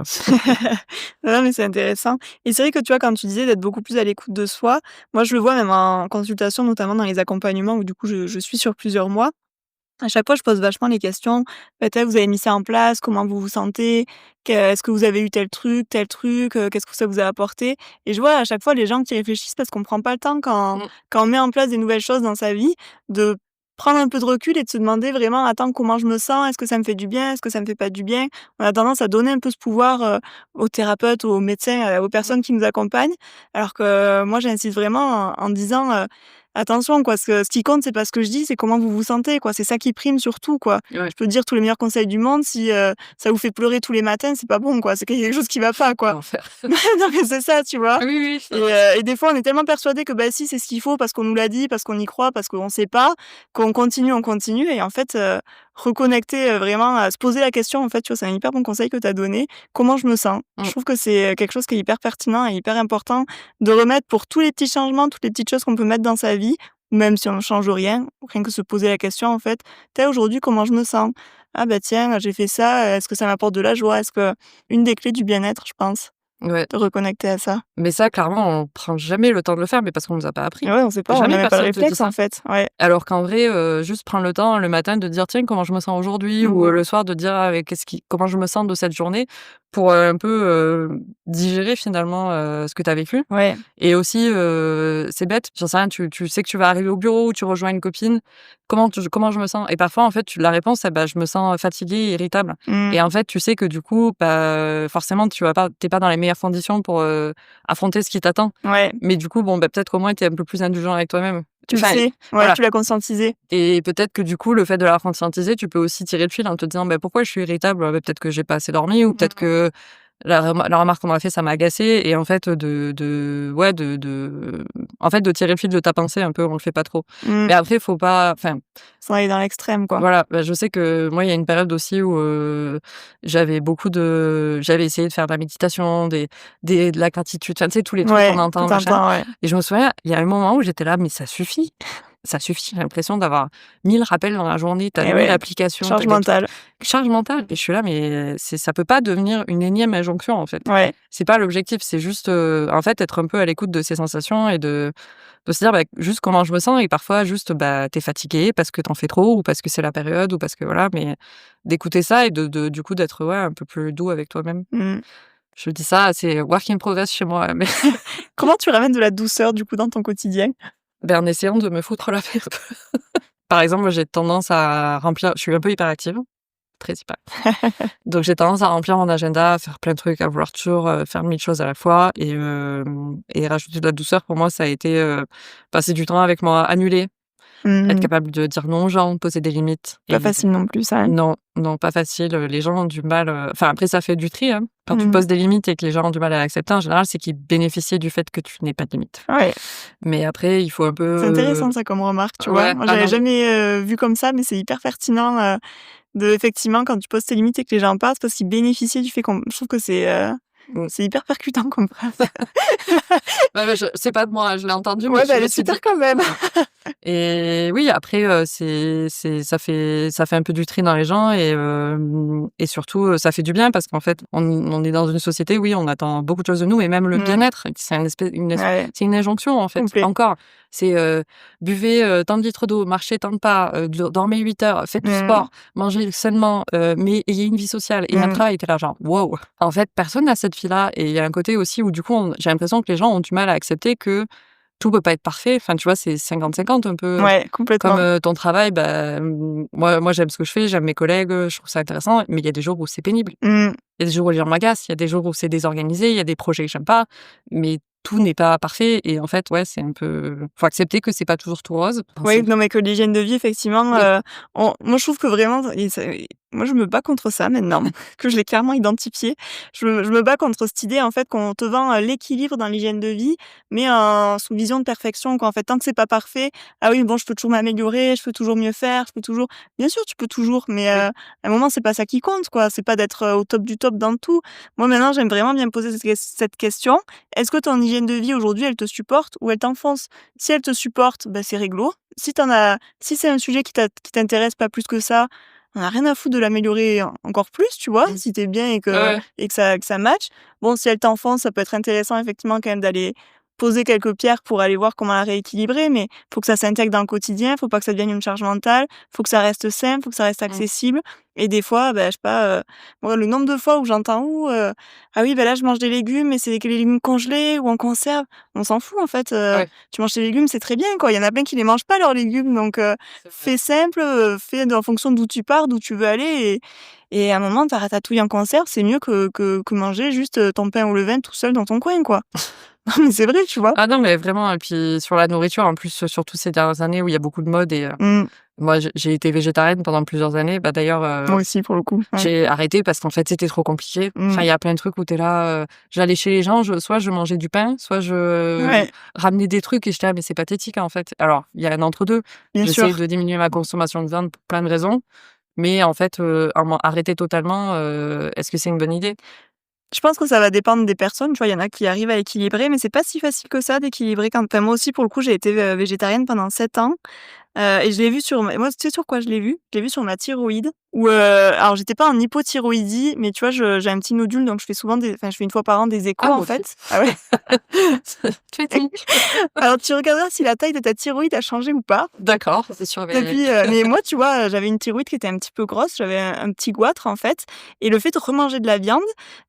Non, mais c'est intéressant et c'est vrai que, tu vois, quand tu disais d'être beaucoup plus à l'écoute de soi, moi, je le vois même en consultation, notamment dans les accompagnements où, du coup, je suis sur plusieurs mois. À chaque fois, je pose vachement les questions. Peut-être vous avez mis ça en place, comment vous vous sentez? Est-ce que vous avez eu tel truc, qu'est-ce que ça vous a apporté? Et je vois à chaque fois les gens qui réfléchissent parce qu'on prend pas le temps Mmh. quand on met en place des nouvelles choses dans sa vie, de prendre un peu de recul et de se demander vraiment: «Attends, comment je me sens? Est-ce que ça me fait du bien? Est-ce que ça me fait pas du bien?» On a tendance à donner un peu ce pouvoir, aux thérapeutes, aux médecins, aux Mmh. personnes qui nous accompagnent. Alors que moi, j'insiste vraiment en disant, attention quoi, ce qui compte, c'est pas ce que je dis, c'est comment vous vous sentez quoi. C'est ça qui prime surtout quoi. Ouais, Je peux dire tous les meilleurs conseils du monde, si, ça vous fait pleurer tous les matins, c'est pas bon quoi, c'est qu'il y a quelque chose qui va pas quoi. l'enfer. Non mais c'est ça, tu vois? Oui, oui, Et oui. et des fois, on est tellement persuadés que, bah, si, c'est ce qu'il faut parce qu'on nous l'a dit, parce qu'on y croit, parce qu'on sait pas, qu'on continue, on continue et en fait, reconnecter, vraiment, se poser la question, en fait, tu vois? C'est un hyper bon conseil que tu as donné. Comment je me sens? Je Mmh. trouve que c'est, quelque chose qui est hyper pertinent et hyper important de remettre pour tous les petits changements, toutes les petites choses qu'on peut mettre dans sa vie, ou même si on ne change rien que se poser la question, en fait: «Tiens, aujourd'hui, comment je me sens? Ah bah, tiens, j'ai fait ça, est-ce que ça m'apporte de la joie?» Est-ce que une des clés du bien-être, je pense, Ouais. de reconnecter à ça. Mais ça, clairement, on prend jamais le temps de le faire, mais parce qu'on nous a pas appris. Ouais, on sait pas, on a Jamais même pas le personne te dit réflexe, en ça. fait. Ouais. Alors qu'en vrai, juste prendre le temps le matin de dire: «Tiens, comment je me sens aujourd'hui?» ou, Mmh. le soir de dire: «Ah, comment je me sens de cette journée?» pour, un peu, digérer finalement, ce que tu as vécu. Ouais. Et aussi, c'est bête, j'en sais rien, tu sais que tu vas arriver au bureau ou tu rejoins une copine, comment je me sens? Et parfois, en fait, la réponse, c'est: «Bah, je me sens fatiguée et irritable». Mmh. Et en fait, tu sais que du coup, bah, forcément, tu es pas dans les meilleures conditions pour, affronter ce qui t'attend. Ouais. Mais du coup, bon, bah, peut-être qu'au moins tu es un peu plus indulgent avec toi-même. Tu le Enfin, sais. Ouais, voilà. tu l'as conscientisé. Et peut-être que du coup, le fait de l'avoir conscientisé, tu peux aussi tirer le fil en te disant: «Bah, pourquoi je suis irritable? Bah, peut-être que j'ai pas assez dormi ou peut-être Mmh. que la remarque qu'on m'a fait, ça m'a agacé». Et en fait, ouais, en fait, de tirer le fil de ta pensée un peu, on le fait pas trop. Mmh. Mais après, faut pas, enfin, Sans aller dans l'extrême, quoi. voilà, bah, je sais que moi, il y a une période aussi où, j'avais essayé de faire de la méditation, de la gratitude, enfin, tu sais, tous les trucs qu'on Ouais, entend, tout un machin. temps, ouais. Et je me souviens, il y a un moment où j'étais là: «Mais ça suffit, ça suffit». J'ai l'impression d'avoir 1000 rappels dans la journée, tu as Et 1000 ouais, applications, tu charge as des trucs, mentale. charge mentale. Et je suis là: «Mais ça peut pas devenir une énième injonction, en fait». Ouais. C'est pas l'objectif, c'est juste, en fait, être un peu à l'écoute de ses sensations et de se dire, bah, juste comment je me sens. Et parfois juste, bah, tu es fatigué parce que tu en fais trop ou parce que c'est la période ou parce que voilà, mais d'écouter ça et du coup d'être, ouais, un peu plus doux avec toi-même. Mmh. Je dis ça, c'est work in progress chez moi, mais Comment tu ramènes de la douceur, du coup, dans ton quotidien? ben, en essayant de me foutre la paix un peu. Par exemple, moi j'ai tendance à remplir, je suis un peu hyperactive, très hyper. Donc j'ai tendance à remplir mon agenda, à faire plein de trucs, à vouloir toujours, faire 1000 choses à la fois. Et rajouter de la douceur pour moi, ça a été, passer du temps avec moi, annuler. Être Mmh. capable de dire non aux gens, poser des limites. Pas Et facile non plus, ça, hein? non, non, pas facile, les gens ont du mal, enfin après ça fait du tri, hein. Quand tu Mmh. poses des limites et que les gens ont du mal à l'accepter, en général, c'est qu'ils bénéficient du fait que tu n'aies pas de limites. Ouais. Mais après, il faut un C'est peu, intéressant ça comme remarque, tu vois? ouais, Moi, ah j'avais non, jamais, vu comme ça, mais c'est hyper pertinent, de effectivement, quand tu poses tes limites et que les gens passent parce qu'ils bénéficient du fait qu'on je trouve que mmh. c'est hyper percutant comme phrase. Ouais, mais c'est pas de moi, hein, je l'ai entendu, mais Ouais, bah, je elle me est suis dit, super quand même. et oui, après, ça fait un peu du tri dans les gens. Et surtout, ça fait du bien parce qu'en fait, on est dans une société, oui, on attend beaucoup de choses de nous et même le Mmh. bien-être, c'est Ouais, c'est une injonction, en fait. complet. Encore, c'est, buvez, tant de litres d'eau, marchez tant de pas, dormez 8 heures, faites du Mmh. sport, mangez sainement, mais ayez une vie sociale et un Mmh. travail. Tu là genre: «Waouh!» En fait, personne n'a cette vie-là. Et il y a un côté aussi où du coup, j'ai l'impression que les gens ont du mal à accepter que tout peut pas être parfait. Enfin, tu vois, c'est 50-50 un peu. Ouais, complètement. Comme ton travail, moi, j'aime ce que je fais, j'aime mes collègues, je trouve ça intéressant, mais il y a des jours où c'est pénible. Mmh. Il y a des jours où les gens m'agacent, il y a des jours où c'est désorganisé, il y a des projets que j'aime pas, mais tout n'est pas parfait et en fait, ouais, c'est un peu faut accepter que c'est pas toujours tout rose. Oui, non, mais que l'hygiène de vie, effectivement, Oui. moi, je trouve que vraiment moi, je me bats contre ça maintenant, que je l'ai clairement identifié. Je me bats contre cette idée, en fait, qu'on te vend, l'équilibre dans l'hygiène de vie, mais sous vision de perfection, quoi. En fait, tant que c'est pas parfait, ah oui, bon, je peux toujours m'améliorer, je peux toujours mieux faire, je peux toujours bien sûr, tu peux toujours, mais Oui. à un moment, c'est pas ça qui compte, quoi. C'est pas d'être, au top du top dans tout. Moi, maintenant, j'aime vraiment bien me poser cette question: «Est-ce que ton hygiène de vie, aujourd'hui, elle te supporte ou elle t'enfonce?» Si elle te supporte, bah, c'est réglo. Si c'est un sujet qui t'intéresse pas plus que ça, on a rien à foutre de l'améliorer encore plus, tu vois? Mmh. Si tu es bien Ouais, ouais. et que ça match. Bon, si elle t'enfonce, ça peut être intéressant effectivement quand même d'aller poser quelques pierres pour aller voir comment la rééquilibrer, mais faut que ça s'intègre dans le quotidien, faut pas que ça devienne une charge mentale, faut que ça reste simple, faut que ça reste Mmh. accessible et des fois, bah, je sais pas, moi le nombre de fois où j'entends: ah oui, bah, là je mange des légumes, mais c'est des légumes congelés ou en conserve». On s'en fout en fait, Ouais, tu manges tes légumes, c'est très bien, quoi. Il y en a plein qui les mangent pas leurs légumes, donc c'est vrai. fais simple, fais en fonction d'où tu pars, d'où tu veux aller et à un moment, ta ratatouille en conserve, c'est mieux que manger juste, ton pain au levain tout seul dans ton coin, quoi. Non, mais c'est vrai, tu vois? Ah non, mais vraiment et puis sur la nourriture, en plus, surtout ces dernières années où il y a beaucoup de mode et Mmh. moi, j'ai été végétarienne pendant plusieurs années. Bah, d'ailleurs, Moi aussi, pour le coup, ouais. j'ai arrêté parce qu'en fait, c'était trop compliqué. Enfin, Mmh. il y a plein de trucs où tu es là, j'allais chez les gens, soit je mangeais du pain, soit je Ouais, ramenais des trucs et j'étais là: «Mais c'est pathétique, en fait». Alors, il y a un entre 2. bien J'essaie sûr. de diminuer ma consommation de viande pour plein de raisons, mais en fait, arrêter totalement, est-ce que c'est une bonne idée? Je pense que ça va dépendre des personnes, tu vois? Il y en a qui arrivent à équilibrer, mais c'est pas si facile que ça d'équilibrer moi aussi, pour le coup, j'ai été, végétarienne pendant 7 ans. Et je l'ai vu sur moi, tu sais sur quoi je l'ai vu? Je l'ai vu sur ma thyroïde où, alors j'étais pas en hypothyroïdie, mais tu vois, j'ai un petit nodule, donc je fais une fois par an des échos, Ah, en moi aussi. fait. Ah ouais? Critique. Alors tu regarderas si la taille de ta thyroïde a changé ou pas. D'accord, c'est surveillé. Depuis, mais moi, tu vois, j'avais une thyroïde qui était un petit peu grosse, j'avais un petit goitre, en fait et le fait de remanger de la viande,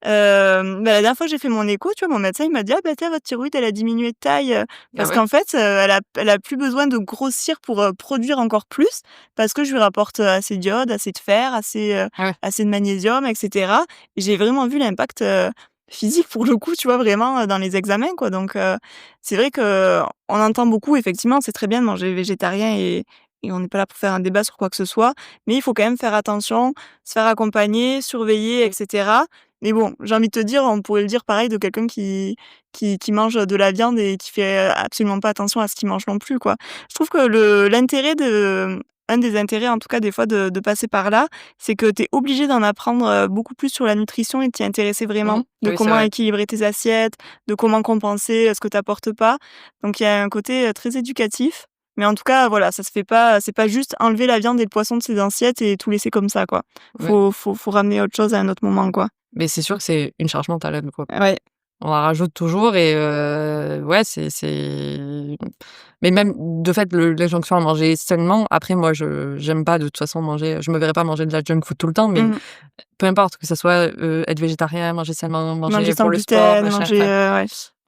bah, la dernière fois que j'ai fait mon écho, tu vois, mon médecin, il m'a dit: «Ah bah tiens, votre thyroïde, elle a diminué de taille, Ah parce ouais? qu'en fait, elle a plus besoin de grossir pour, produire encore plus, parce que je lui rapporte, assez d'iode, assez de fer, Ah ouais. assez de magnésium et cetera» et j'ai vraiment vu l'impact, physique pour le coup, tu vois, vraiment, dans les examens, quoi donc c'est vrai qu'on entend beaucoup effectivement, c'est très bien de manger végétarien et on n'est pas là pour faire un débat sur quoi que ce soit, mais il faut quand même faire attention, se faire accompagner, surveiller et Mmh. cetera. Mais bon, j'ai envie de te dire, on pourrait le dire pareil de quelqu'un qui mange de la viande et qui fait, absolument pas attention à ce qu'il mange non plus, quoi. Je trouve que le l'intérêt de un des intérêts en tout cas des fois de passer par là, c'est que tu es obligé d'en apprendre, beaucoup plus sur la nutrition et de t'y intéresser Mmh. vraiment, de Oui, c'est comment vrai. équilibrer tes assiettes, de comment compenser, ce que tu apportes pas. Donc il y a un côté, très éducatif mais en tout cas, voilà, ça se fait pas c'est pas juste enlever la viande et le poisson de ses assiettes et tout laisser comme ça, quoi. Ouais. Faut ramener autre chose à un autre moment, quoi. Mais c'est sûr que c'est une charge mentale, quoi. Ouais. On en rajoute toujours et ouais, mais même de fait, l'injonction à manger sainement, après moi j'aime pas de toute façon manger je me verrais pas manger de la junk food tout le temps, mais Mmh. peu importe que ça soit, être végétarien, manger sainement, Manger manger sans pour le sport, gluten, machin, manger, ouais.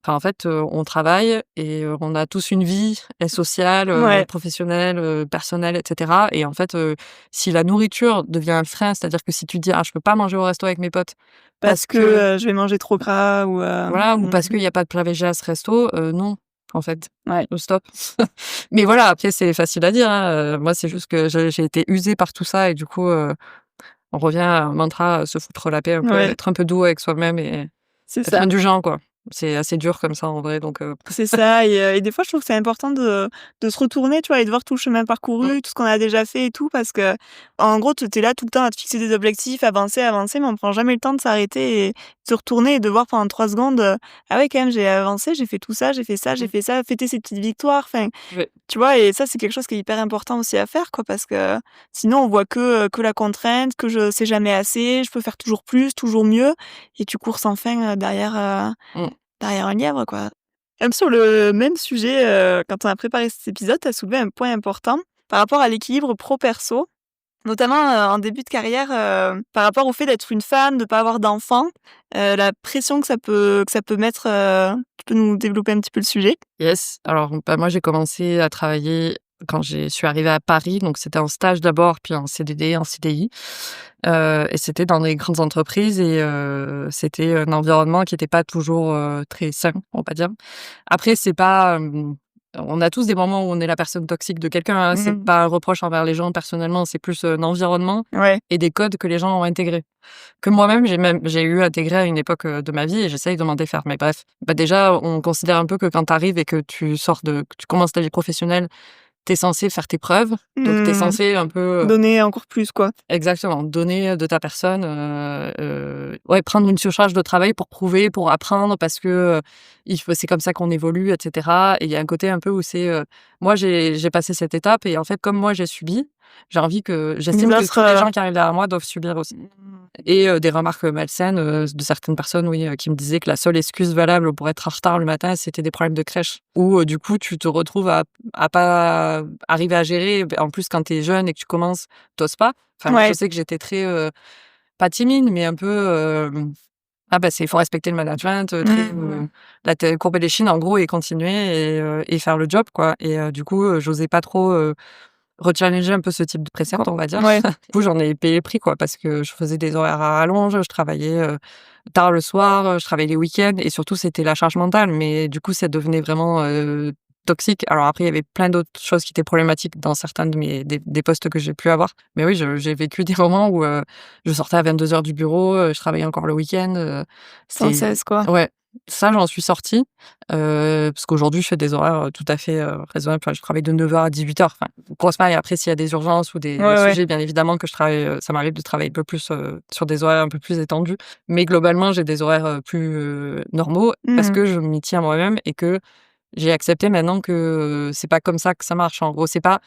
en fait, on travaille et on a tous une vie sociale, Ouais. professionnelle, personnelle et cetera et en fait, si la nourriture devient un frein, c'est-à-dire que si tu dis: «Ah, je peux pas manger au resto avec mes potes Parce parce que, que» je vais manger trop gras ou, voilà, ou parce qu'il y a pas de plat végé à ce resto, non, en fait, ouais. stop. Mais voilà, après c'est facile à dire, hein, moi c'est juste que j'ai été usée par tout ça et du coup, on revient à un mantra, se foutre la paix un peu, Ouais, être un peu doux avec soi-même et c'est être ça. indulgent, quoi. C'est assez dur comme ça en vrai donc C'est ça et des fois, je trouve que c'est important de se retourner, tu vois? Et de voir tout le chemin mmh, parcouru, tout ce qu'on a déjà fait et tout parce que en gros, tu es là tout le temps à te fixer des objectifs, avancer, avancer, mais on prend jamais le temps de s'arrêter et de se retourner et de voir pendant 3 secondes, «Ah ouais, quand même, j'ai avancé, j'ai fait tout ça, j'ai fait ça, j'ai mmh, fait ça», fêter ses petites victoires, enfin, ouais, tu vois? Et ça, c'est quelque chose qui est hyper important aussi à faire, quoi, parce que sinon on voit que la contrainte, que je c'est jamais assez, je peux faire toujours plus, toujours mieux et tu cours sans fin, mmh, derrière un lièvre, quoi. Même sur le même sujet, quand on a préparé cet épisode, tu as soulevé un point important par rapport à l'équilibre pro perso. Notamment, en début de carrière, par rapport au fait d'être une femme, de pas avoir d'enfants, la pression que ça peut mettre, tu peux nous développer un petit peu le sujet? Yes. Alors, bah, moi, j'ai commencé à travailler quand je suis arrivée à Paris, donc c'était en stage d'abord, puis en CDD, en CDI, et c'était dans des grandes entreprises et c'était un environnement qui était pas toujours, très sain, on va dire. Après, c'est pas, on a tous des moments où on est la personne toxique de quelqu'un, hein. C'est Mmh. pas un reproche envers les gens personnellement, c'est plus un environnement Ouais. et des codes que les gens ont intégrés. Que moi-même, j'ai eu intégré à une époque, de ma vie et j'essaye de m'en défaire. Mais bref, bah, déjà, on considère un peu que quand tu arrives et que que tu commences ta vie professionnelle, tu es censé faire tes preuves. Donc tu es Mmh. censé un peu, Donner encore plus, quoi. exactement, donner de ta personne, ouais, prendre une surcharge de travail pour prouver, pour apprendre parce que, il faut c'est comme ça qu'on évolue et cetera et il y a un côté un peu où c'est, moi j'ai passé cette étape et en fait, comme moi j'ai subi, Les j'estime que autres, tous les gens qui arrivent derrière moi doivent subir aussi. mmh. Et des remarques, malsaines, de certaines personnes, oui, qui me disaient que la seule excuse valable pour être en retard le matin, c'était des problèmes de crèche. Ou, du coup, tu te retrouves à pas arriver à gérer. En plus, quand tu es jeune et que tu commences, tu oses pas. Enfin, moi, je Ouais. sais que j'étais très, pas timide, mais un peu, ah bah, il faut respecter le management, très, Mmh. la tê courber les chines en gros et continuer et faire le job, quoi et du coup, j'osais pas trop, rechallenger un peu ce type de précepte, on va dire. Ouais. Du coup, j'en ai payé le prix, quoi, parce que je faisais des horaires à rallonge, je travaillais, tard le soir, je travaillais les week-ends et surtout, c'était la charge mentale. Mais du coup, ça devenait vraiment, toxique. Alors après, il y avait plein d'autres choses qui étaient problématiques dans certains de mes des postes que j'ai pu avoir. Mais oui, j'ai vécu des moments où, je sortais à 22 heures du bureau, je travaillais encore le week-end, Sans c'est cesse, quoi. ouais, ça, j'en suis sortie, parce qu'aujourd'hui, je fais des horaires, tout à fait, raisonnables. Enfin, je travaille de 9 heures à 18 heures. Enfin, grosse maille. Après, s'il y a des urgences ou des Ouais, ouais. sujets, bien évidemment que je travaille, ça m'arrive de travailler un peu plus, sur des horaires un peu plus étendus. Mais globalement, j'ai des horaires, plus, normaux parce Mmh. que je m'y tiens moi-même et que j'ai accepté maintenant que, c'est pas comme ça que ça marche. En gros, c'est pas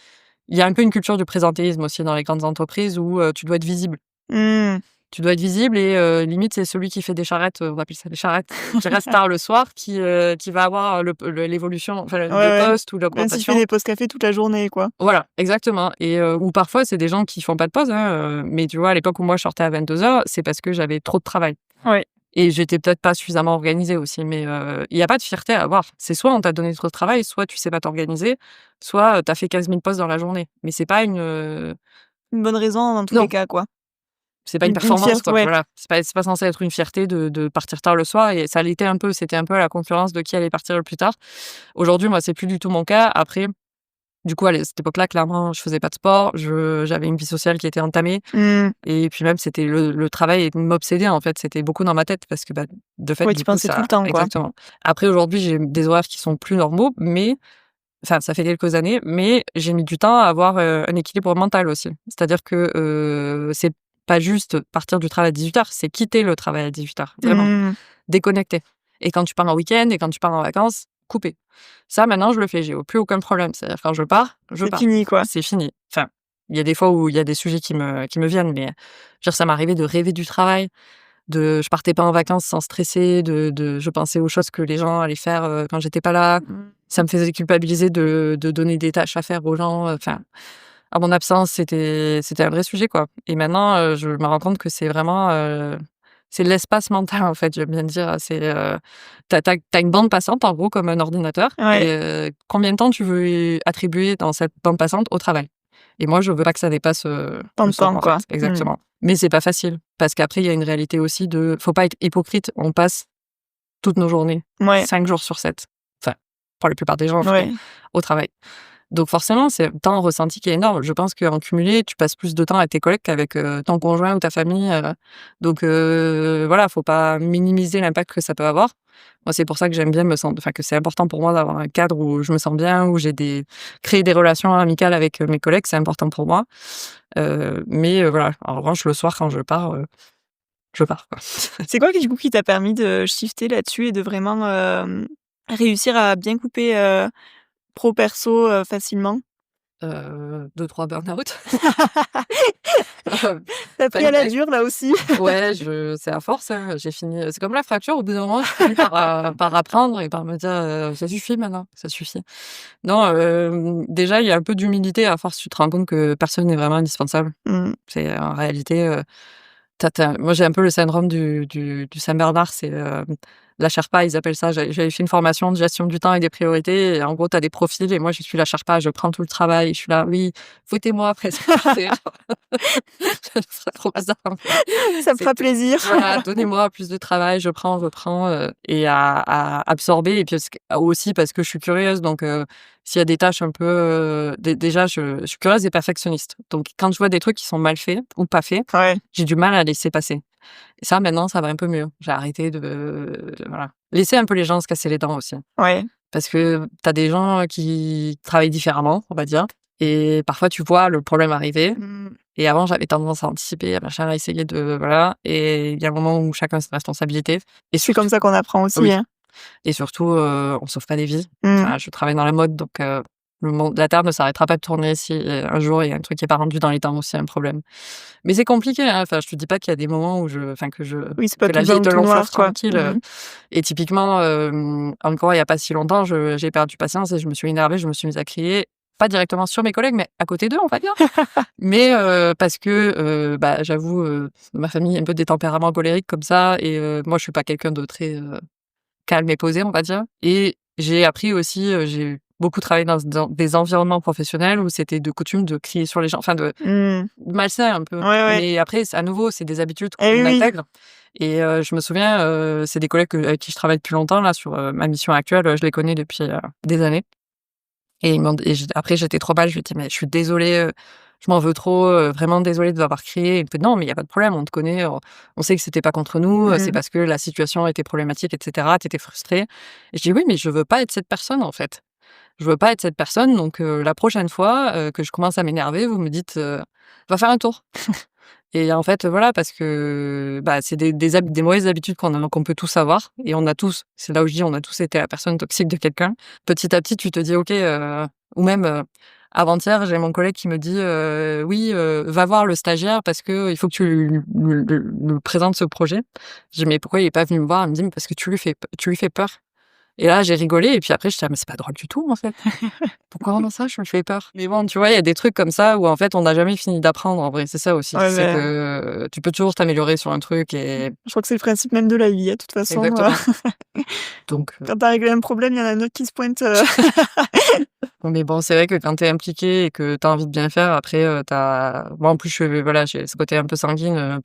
il y a un peu une culture du présentéisme aussi dans les grandes entreprises où, tu dois être visible. Mmh. Tu dois être visible et limite, c'est celui qui fait des charrettes, on appelle ça des charrettes, qui reste tard le soir, qui va avoir l'évolution, enfin Ouais, le ouais. poste ou Même s'il fait l'augmentation. des pauses café toute la journée, quoi. Voilà, exactement et ou parfois, c'est des gens qui font pas de pause, hein, mais tu vois, à l'époque où moi je sortais à 22 heures, c'est parce que j'avais trop de travail Ouais. et j'étais peut-être pas suffisamment organisée aussi, mais il y a pas de fierté à avoir. C'est soit on t'a donné trop de travail, soit tu sais pas t'organiser, soit, tu as fait 15 000 postes dans la journée, mais c'est pas une, Une bonne raison dans tous les non. cas, quoi. C'est pas une Une performance, fierté, quoi, ouais. voilà. C'est pas censé être une fierté de partir tard le soir et ça l'était un peu, c'était un peu à la concurrence de qui allait partir le plus tard. Aujourd'hui, moi, c'est plus du tout mon cas. Après, du coup, à cette époque-là, clairement, je faisais pas de sport, j'avais une vie sociale qui était entamée Mmh. et puis même, c'était le travail m'obsédait, en fait, c'était beaucoup dans ma tête parce que, bah, de fait, Ouais, du tu coup, pensais tout ça le temps, quoi. exactement. Après, aujourd'hui, j'ai des horaires qui sont plus normaux, mais enfin, ça fait quelques années, mais j'ai mis du temps à avoir, un équilibre mental aussi. C'est-à-dire que, c'est pas juste partir du travail à 18 heures, c'est quitter le travail à 18 heures, vraiment, Mmh. déconnecter et quand tu pars en week-end et quand tu pars en vacances, couper. Ça, maintenant, je le fais, j'ai plus aucun problème. C'est-à-dire quand je pars, je C'est pars. fini, quoi. C'est fini. Enfin, il y a des fois où il y a des sujets qui me viennent, mais je veux dire, ça m'arrivait de rêver du travail, je partais pas en vacances sans stresser, je pensais aux choses que les gens allaient faire, quand j'étais pas là. Mmh. Ça me faisait culpabiliser de donner des tâches à faire aux gens, enfin, à mon absence, c'était un vrai sujet, quoi et maintenant, je me rends compte que c'est vraiment, c'est l'espace mental, en fait, j'aime bien dire. C'est, tu une bande passante, en gros, comme un ordinateur et Ouais. combien de temps tu veux attribuer dans cette bande passante au travail et moi, je veux pas que ça dépasse, Tant le de soir, temps, en fait. quoi. Mmh. Exactement. Mais c'est pas facile parce qu'après, il y a une réalité aussi de faut pas être hypocrite, on passe toutes nos journées, Ouais. 5 jours sur 7, enfin, pour la plupart des gens, en tout cas, Ouais. au travail. Donc forcément, c'est un temps ressenti qui est énorme. Je pense qu'en cumulé, tu passes plus de temps avec tes collègues qu'avec, ton conjoint ou ta famille, donc voilà, faut pas minimiser l'impact que ça peut avoir. Moi, c'est pour ça que j'aime bien que c'est important pour moi d'avoir un cadre où je me sens bien, où créer des relations amicales avec, mes collègues, c'est important pour moi. Mais voilà, en revanche, le soir, quand je pars, quoi. C'est quoi, du coup, qui t'a permis de shifter là-dessus et de vraiment, réussir à bien couper, pro perso, facilement? 2-3 burn-out. Tu pris à la dure, là aussi? Ouais, c'est à force, hein, j'ai fini, c'est comme la fracture, au bout d'un moment, je finis par apprendre et par me dire: «Ça suffit maintenant, ça suffit». Non, déjà, il y a un peu d'humilité, à force, tu te rends compte que personne n'est vraiment indispensable. Mmh. C'est en réalité, moi, j'ai un peu le syndrome du Saint-Bernard, c'est, la Sherpa, ils appellent ça. J'avais fait une formation de gestion du temps et des priorités et en gros, tu as des profils et moi, je suis la Sherpa, je prends tout le travail, je suis là: «Oui, votez-moi après ça». Ce serait trop bizarre. Ça me fera plaisir. Voilà, donnez-moi plus de travail, je prends, et à absorber et puis aussi parce que je suis curieuse donc s'il y a des tâches un peu, déjà je suis curieuse et perfectionniste. Donc quand je vois des trucs qui sont mal faits ou pas faits, Ouais, j'ai du mal à laisser passer. Et ça maintenant, ça va un peu mieux. J'ai arrêté voilà. Laisser un peu les gens se casser les dents aussi. ouais. Parce que tu as des gens qui travaillent différemment, on va dire et parfois tu vois le problème arriver Mmh. et avant, j'avais tendance à anticiper, à machin, à essayer de voilà et il y a un moment où chacun a ses responsabilités et C'est comme surtout ça qu'on apprend aussi, oui hein. et surtout, on sauve pas des vies. Mmh. Enfin, je travaille dans la mode donc la terre ne s'arrêtera pas de tourner si, un jour il y a un truc qui est pas rendu dans les temps aussi, un problème. Mais c'est compliqué, hein, enfin, je te dis pas qu'il y a des moments où Oui, c'est pas que la tout vie blanc ou est un tout long fleuve noir, quoi. tranquille, Mmh. et typiquement, encore il y a pas si longtemps, j'ai perdu patience et je me suis énervée, je me suis mise à crier, pas directement sur mes collègues, mais à côté d'eux, on va dire. Mais parce que, bah, j'avoue, ma famille a un peu des tempéraments colériques comme ça et moi je suis pas quelqu'un de très, calme et posé, on va dire et j'ai appris aussi, j'ai beaucoup travaillé dans des environnements professionnels où c'était de coutume de crier sur les gens, enfin de Mmh. malsain un peu. Ouais, ouais. Mais après, à nouveau, c'est des habitudes Eh oui, qu'on oui. intègre et je me souviens, c'est des collègues avec qui je travaille depuis longtemps là sur, ma mission actuelle, je les connais depuis, des années et ils m'ont et j après j'étais trop mal, je lui ai dit: «Mais je suis désolée, je m'en veux trop, vraiment désolée de t'avoir crié». Il me fait: «Non, mais il y a pas de problème, on te connaît, on sait que c'était pas contre nous, c'est Mmh. parce que la situation était problématique et cetera, tu étais frustrée». Et je dis: «Oui, mais je veux pas être cette personne, en fait. Je veux pas être cette personne donc la prochaine fois, que je commence à m'énerver, vous me dites, "Va faire un tour"». Et en fait, voilà, parce que, bah, c'est des mauvaises habitudes qu'on peut tous avoir et on a tous c'est là où je dis on a tous été la personne toxique de quelqu'un. Petit à petit, tu te dis: «OK», ou même, avant-hier, j'ai mon collègue qui me dit, «Oui, va voir le stagiaire parce que il faut que tu lui présentes ce projet». Je dis: «Mais pourquoi il est pas venu me voir?» Elle me dit: «Mais parce que tu lui fais peur». Et là, j'ai rigolé et puis après, j'étais: «Ah mais c'est pas drôle du tout, en fait. Pourquoi vraiment ça, je me fais peur?» Mais bon, tu vois, il y a des trucs comme ça où en fait, on n'a jamais fini d'apprendre en vrai, c'est ça aussi. Ouais, C'est beh, que tu peux toujours t'améliorer sur un truc et je crois que c'est le principe même de la vie, hein, de toute façon, exactement. Donc quand tu as réglé un problème, il y en a un autre qui se pointe, mais bon, c'est vrai que quand tu es impliqué et que tu as envie de bien faire, après, moi, en plus, voilà, j'ai ce côté un peu sanguine,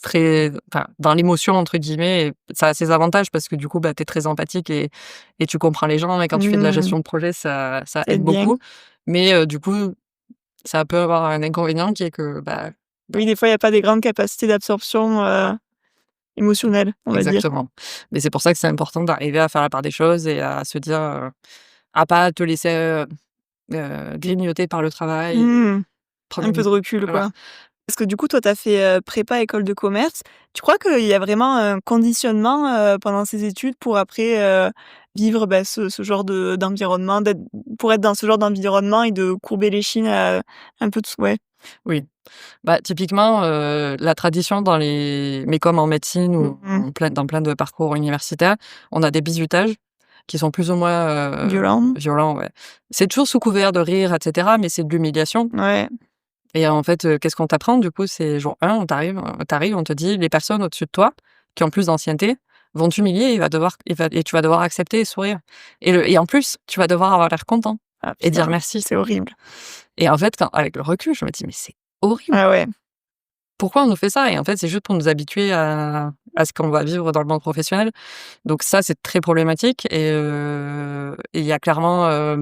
très enfin, «dans l'émotion» entre guillemets et ça a ses avantages parce que du coup, bah, tu es très empathique et tu comprends les gens et quand tu fais de la mmh, gestion de projet, ça ça aide aide bien. beaucoup. Mais du coup, ça peut avoir un inconvénient qui est que, bah Oui, des fois, il y a pas des grandes capacités d'absorption, émotionnelle, on va dire. exactement. Mais c'est pour ça que c'est important d'arriver à faire la part des choses et à se dire, à pas te laisser, grignoter par le travail, Mmh, prendre un peu une de recul, voilà. quoi. Parce que du coup, toi, tu as fait, prépa école de commerce. Tu crois qu'il y a vraiment un conditionnement, pendant ces études pour après, vivre, bah, ce genre d'environnement, pour être dans ce genre d'environnement et de courber l'échine, un peu ouais. Oui. Bah, typiquement, la tradition mais comme en médecine ou Mmh. dans plein de parcours universitaires, on a des bizutages qui sont plus ou moins, Violent. violents, ouais. C'est toujours sous couvert de rire et cetera, mais c'est de l'humiliation Ouais. et en fait, qu'est-ce qu'on t'apprend du coup? C'est jour 1, on te dit: «Les personnes au-dessus de toi, qui ont plus d'ancienneté, vont t'humilier et tu vas devoir accepter et sourire et en plus, tu vas devoir avoir l'air content Ah et dire putain, merci» c'est horrible. et en fait, avec le recul, je me dis: «Mais c'est horrible! Ah ouais. Pourquoi on nous fait ça?» Et en fait, c'est juste pour nous habituer à ce qu'on va vivre dans le monde professionnel. Donc ça, c'est très problématique et il y a clairement,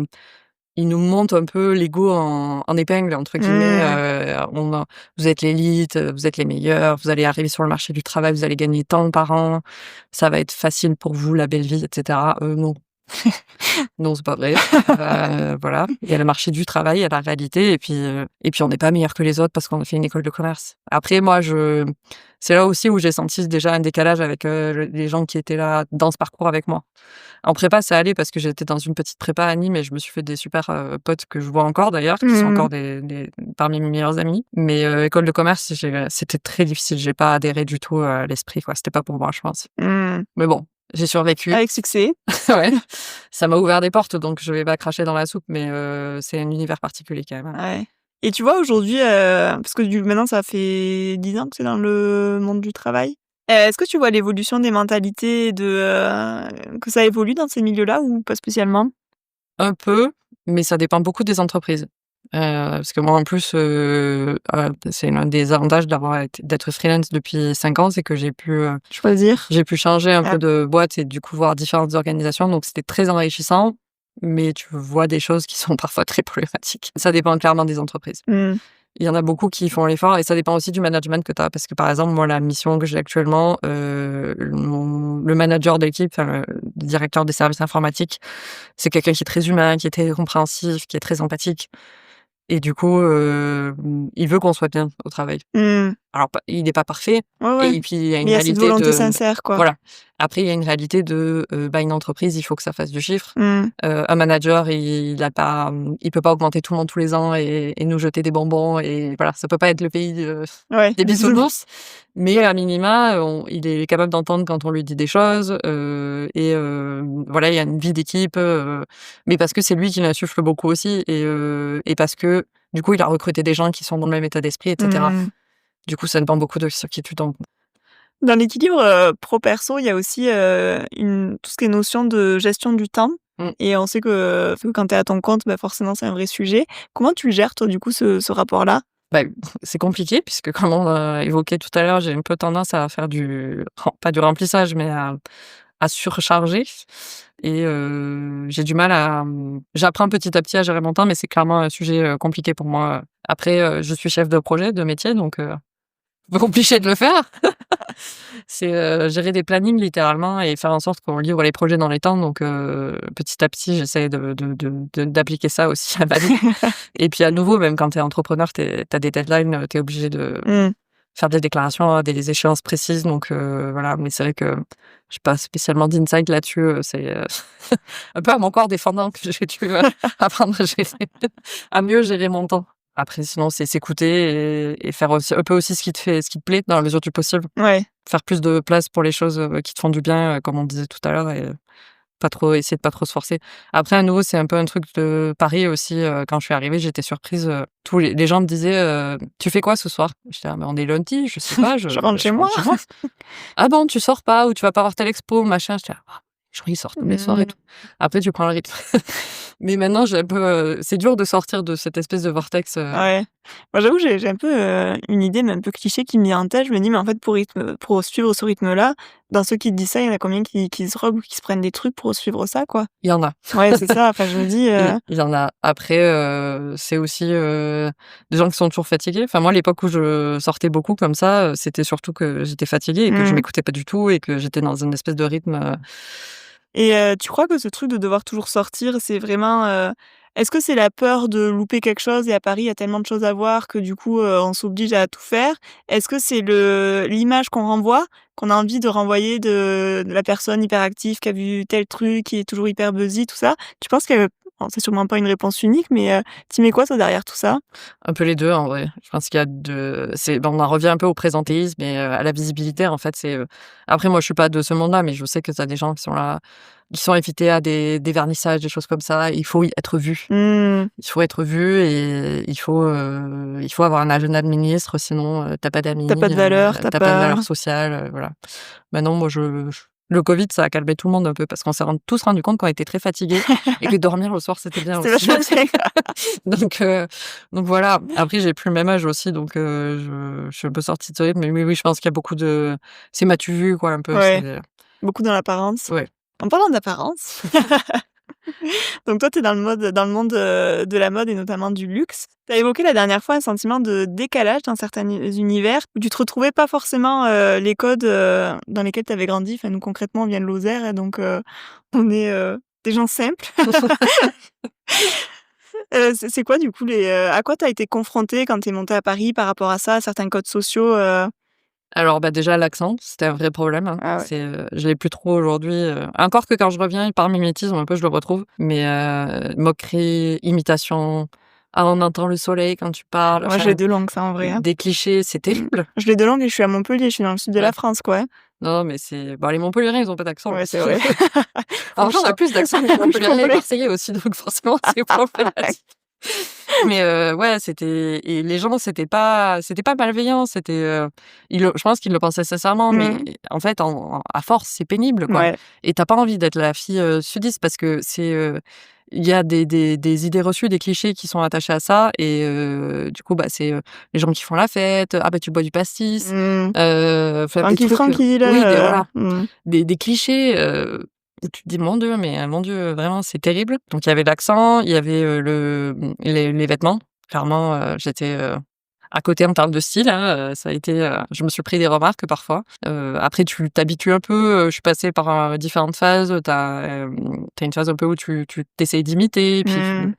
ils nous montent un peu l'ego en «épingle» entre guillemets, Mmh. «Vous êtes l'élite, vous êtes les meilleurs, vous allez arriver sur le marché du travail, vous allez gagner tant par an, ça va être facile pour vous, la belle vie» et cetera. Non. Non, c'est pas vrai. Voilà. Il y a le marché du travail, il y a la réalité et puis on n'est pas meilleur que les autres parce qu'on a fait une école de commerce. Après moi, c'est là aussi où j'ai senti déjà un décalage avec, les gens qui étaient là dans ce parcours avec moi. En prépa, ça allait parce que j'étais dans une petite prépa à Nîmes et je me suis fait des super, potes que je vois encore d'ailleurs, qui sont encore des parmi mes meilleurs amis. Mais, école de commerce, c'était très difficile. J'ai pas adhéré du tout à l'esprit, quoi. C'était pas pour moi, je pense. Mmh. Mais bon, j'ai survécu. Avec succès. Ouais, ça m'a ouvert des portes, donc je vais pas cracher dans la soupe, mais, c'est un univers particulier quand même, hein. Ouais. Et tu vois aujourd'hui, parce que maintenant ça fait 10 ans que tu es dans le monde du travail. Est-ce que tu vois l'évolution des mentalités que ça évolue dans ces milieux-là ou pas spécialement? Un peu, mais ça dépend beaucoup des entreprises. Parce que moi en plus, c'est l'un des avantages d'être freelance depuis 5 ans, c'est que Choisir? j'ai pu changer un Ah. peu de boîte et du coup voir différentes organisations, donc c'était très enrichissant, mais tu vois des choses qui sont parfois très problématiques. Ça dépend clairement des entreprises. Mmh. Il y en a beaucoup qui font l'effort et ça dépend aussi du management que tu as. Parce que, par exemple, moi, la mission que j'ai actuellement, le manager de l'équipe, enfin, le directeur des services informatiques, c'est quelqu'un qui est très humain, qui est très compréhensif, qui est très empathique et du coup, il veut qu'on soit bien au travail. Mmh. Alors il n'est pas parfait Ouais, ouais. et puis il y a Mais une il y a cette réalité volonté de sincère, quoi. voilà. Après il y a une réalité de, une entreprise, il faut que ça fasse du chiffre. Mmh. Un manager, il peut pas augmenter tout le monde tous les ans et nous jeter des bonbons et voilà, ça peut pas être le pays Ouais, des bisounours. bisounours. Mais à minima, il est capable d'entendre quand on lui dit des choses, voilà, il y a une vie d'équipe, mais parce que c'est lui qui l'insuffle beaucoup aussi et parce que, du coup, il a recruté des gens qui sont dans le même état d'esprit et cetera. Mmh. Du coup, ça dépend beaucoup de sur qui tu tombes. Dans l'équilibre, pro perso, il y a aussi, tout ce qui est notion de gestion du temps Mmh. et on sait que quand tu es à ton compte, bah, forcément, c'est un vrai sujet. Comment tu le gères, toi, du coup, ce rapport-là? Bah, c'est compliqué puisque comme on l'a évoqué tout à l'heure, j'ai un peu tendance à faire pas du remplissage, mais à surcharger et j'ai du mal j'apprends petit à petit à gérer mon temps, mais c'est clairement un sujet, compliqué pour moi. Après, je suis chef de projet de métier, donc peu compliqué de le faire. C'est, gérer des plannings littéralement et faire en sorte qu'on livre les projets dans les temps, donc petit à petit, j'essaie d'appliquer ça aussi à ma vie et puis à nouveau, même quand tu es entrepreneur, tu as des deadlines, tu es obligé de Mmh. faire des déclarations à des échéances précises, donc voilà, mais c'est vrai que j'ai pas spécialement d'insight là-dessus, c'est, un peu à mon corps défendant que j'ai dû, apprendre à mieux gérer mon temps. Après sinon, c'est s'écouter et faire aussi un peu aussi ce qui te plaît dans la mesure du possible. Ouais. Faire plus de place pour les choses, qui te font du bien, comme on disait tout à l'heure et pas trop essayer de pas trop se forcer. Après à nouveau, c'est un peu un truc de Paris aussi, quand je suis arrivée, j'étais surprise, tous les gens me disaient, «Tu fais quoi ce soir?» J'étais là: «Mais on est lundi, je sais pas, Je rentre chez je moi. rentre chez moi». «Ah bon, tu sors pas ou tu vas pas voir telle expo, machin?» J'étais là: «Ah, les gens ils sortent tous les soirs et Mmh. tout». Après tu prends le rythme. Mais maintenant j'ai un peu, c'est dur de sortir de cette espèce de vortex, Ouais. Moi, j'avoue, j'ai un peu, une idée, mais un peu cliché qui me vient en tête. Je me dis: «Mais en fait, pour suivre ce rythme-là, dans ceux qui te disent ça, il y en a combien qui se droguent ou qui se prennent des trucs pour suivre ça, quoi?» il y en a. Ouais, c'est ça. Enfin, je me dis, Il y en a. Après, c'est aussi, des gens qui sont toujours fatigués. Enfin moi, l'époque où je sortais beaucoup comme ça, c'était surtout que j'étais fatiguée et que je mmh. m'écoutais pas du tout et que j'étais dans une espèce de rythme, Et tu crois que ce truc de devoir toujours sortir, c'est vraiment, est-ce que c'est la peur de louper quelque chose et à Paris, il y a tellement de choses à voir que du coup, on s'oblige à tout faire? Est-ce que c'est l'image qu'on renvoie, qu'on a envie de renvoyer de la personne hyperactive qui a vu tel truc, qui est toujours hyper buzzy, tout ça? Tu penses que bon, c'est sûrement pas une réponse unique, mais tu mets quoi toi derrière tout ça? un peu les 2 en vrai. Je pense qu'il y a on en revient un peu au présentéisme et à la visibilité en fait, après moi je suis pas de ce monde-là, mais je sais que tu as des gens qui sont là, qui sont invités à des vernissages, des choses comme ça. Il faut y être vu. Mmh. Il faut être vu et il faut avoir un agenda de ministre, sinon, tu pas d'amis, Tu pas de valeur, tu pas de valeur sociale, voilà. Maintenant moi le covid, ça a calmé tout le monde un peu parce qu'on s'est tous rendu compte qu'on était très fatigués et que dormir le soir, c'était bien c'était aussi. vachement bien. Donc heu, donc voilà. Après j'ai plus le même âge aussi, donc je suis un peu sortie de ce rythme, mais oui, oui, je pense qu'il y a beaucoup de c'est m'as-tu vu quoi un peu, Ouais, beaucoup dans l'apparence. ouais. En parlant d'apparence, donc toi, tu es dans le monde, de la mode et notamment du luxe. Tu as évoqué la dernière fois un sentiment de décalage dans certains univers où tu te retrouvais pas forcément, les codes, dans lesquels tu avais grandi. Enfin, nous concrètement, on vient de Lozère et donc on est, des gens simples. C'est quoi du coup à quoi tu as été confrontée quand tu es montée à Paris par rapport à ça, à certains codes sociaux? Alors, bah, déjà l'accent, c'était un vrai problème, hein. Ah ouais. Je l'ai plus trop aujourd'hui, encore que quand je reviens par mimétisme un peu, je le retrouve, mais moquerie, imitation: «Ah, on entend le soleil quand tu parles», Moi, je l'ai enfin, de langue ça en vrai, hein. des clichés, c'est Mmh. terrible. Je l'ai de langue et je suis à Montpellier, je suis dans le sud de la Ouais. France, quoi, hein. Non, mais c'est bon, les Montpelliérains, ils ont pas d'accent. Ouais, c'est vrai. Franchement, on a plus d'accent que les Je suis Montpelliérains et les complète. Marseillais aussi, donc forcément, c'est problématique. Mais ouais, et les gens, c'était pas malveillant, je pense qu'ils le pensaient sincèrement, mais Mmh. en fait, à force, c'est pénible, quoi. Ouais. Et tu pas envie d'être la fille, sudiste parce que il y a des idées reçues, des clichés qui sont attachés à ça et du coup, bah, c'est, les gens qui font la fête: «Ah bah, tu bois du pastis», Mmh. enfin des Tranquille, trucs, tranquille, oui, voilà, mmh. des clichés, où tu te dis: «Mon Dieu, mais mon Dieu, vraiment, c'est terrible». Donc il y avait l'accent, il y avait, les vêtements. Clairement, j'étais, à côté en termes de style, hein, ça a été, je me suis pris des remarques parfois. Après tu t'habitues un peu, je suis passée par, différentes phases. Tu une phase un peu où tu tu d'imiter, puis Mmh.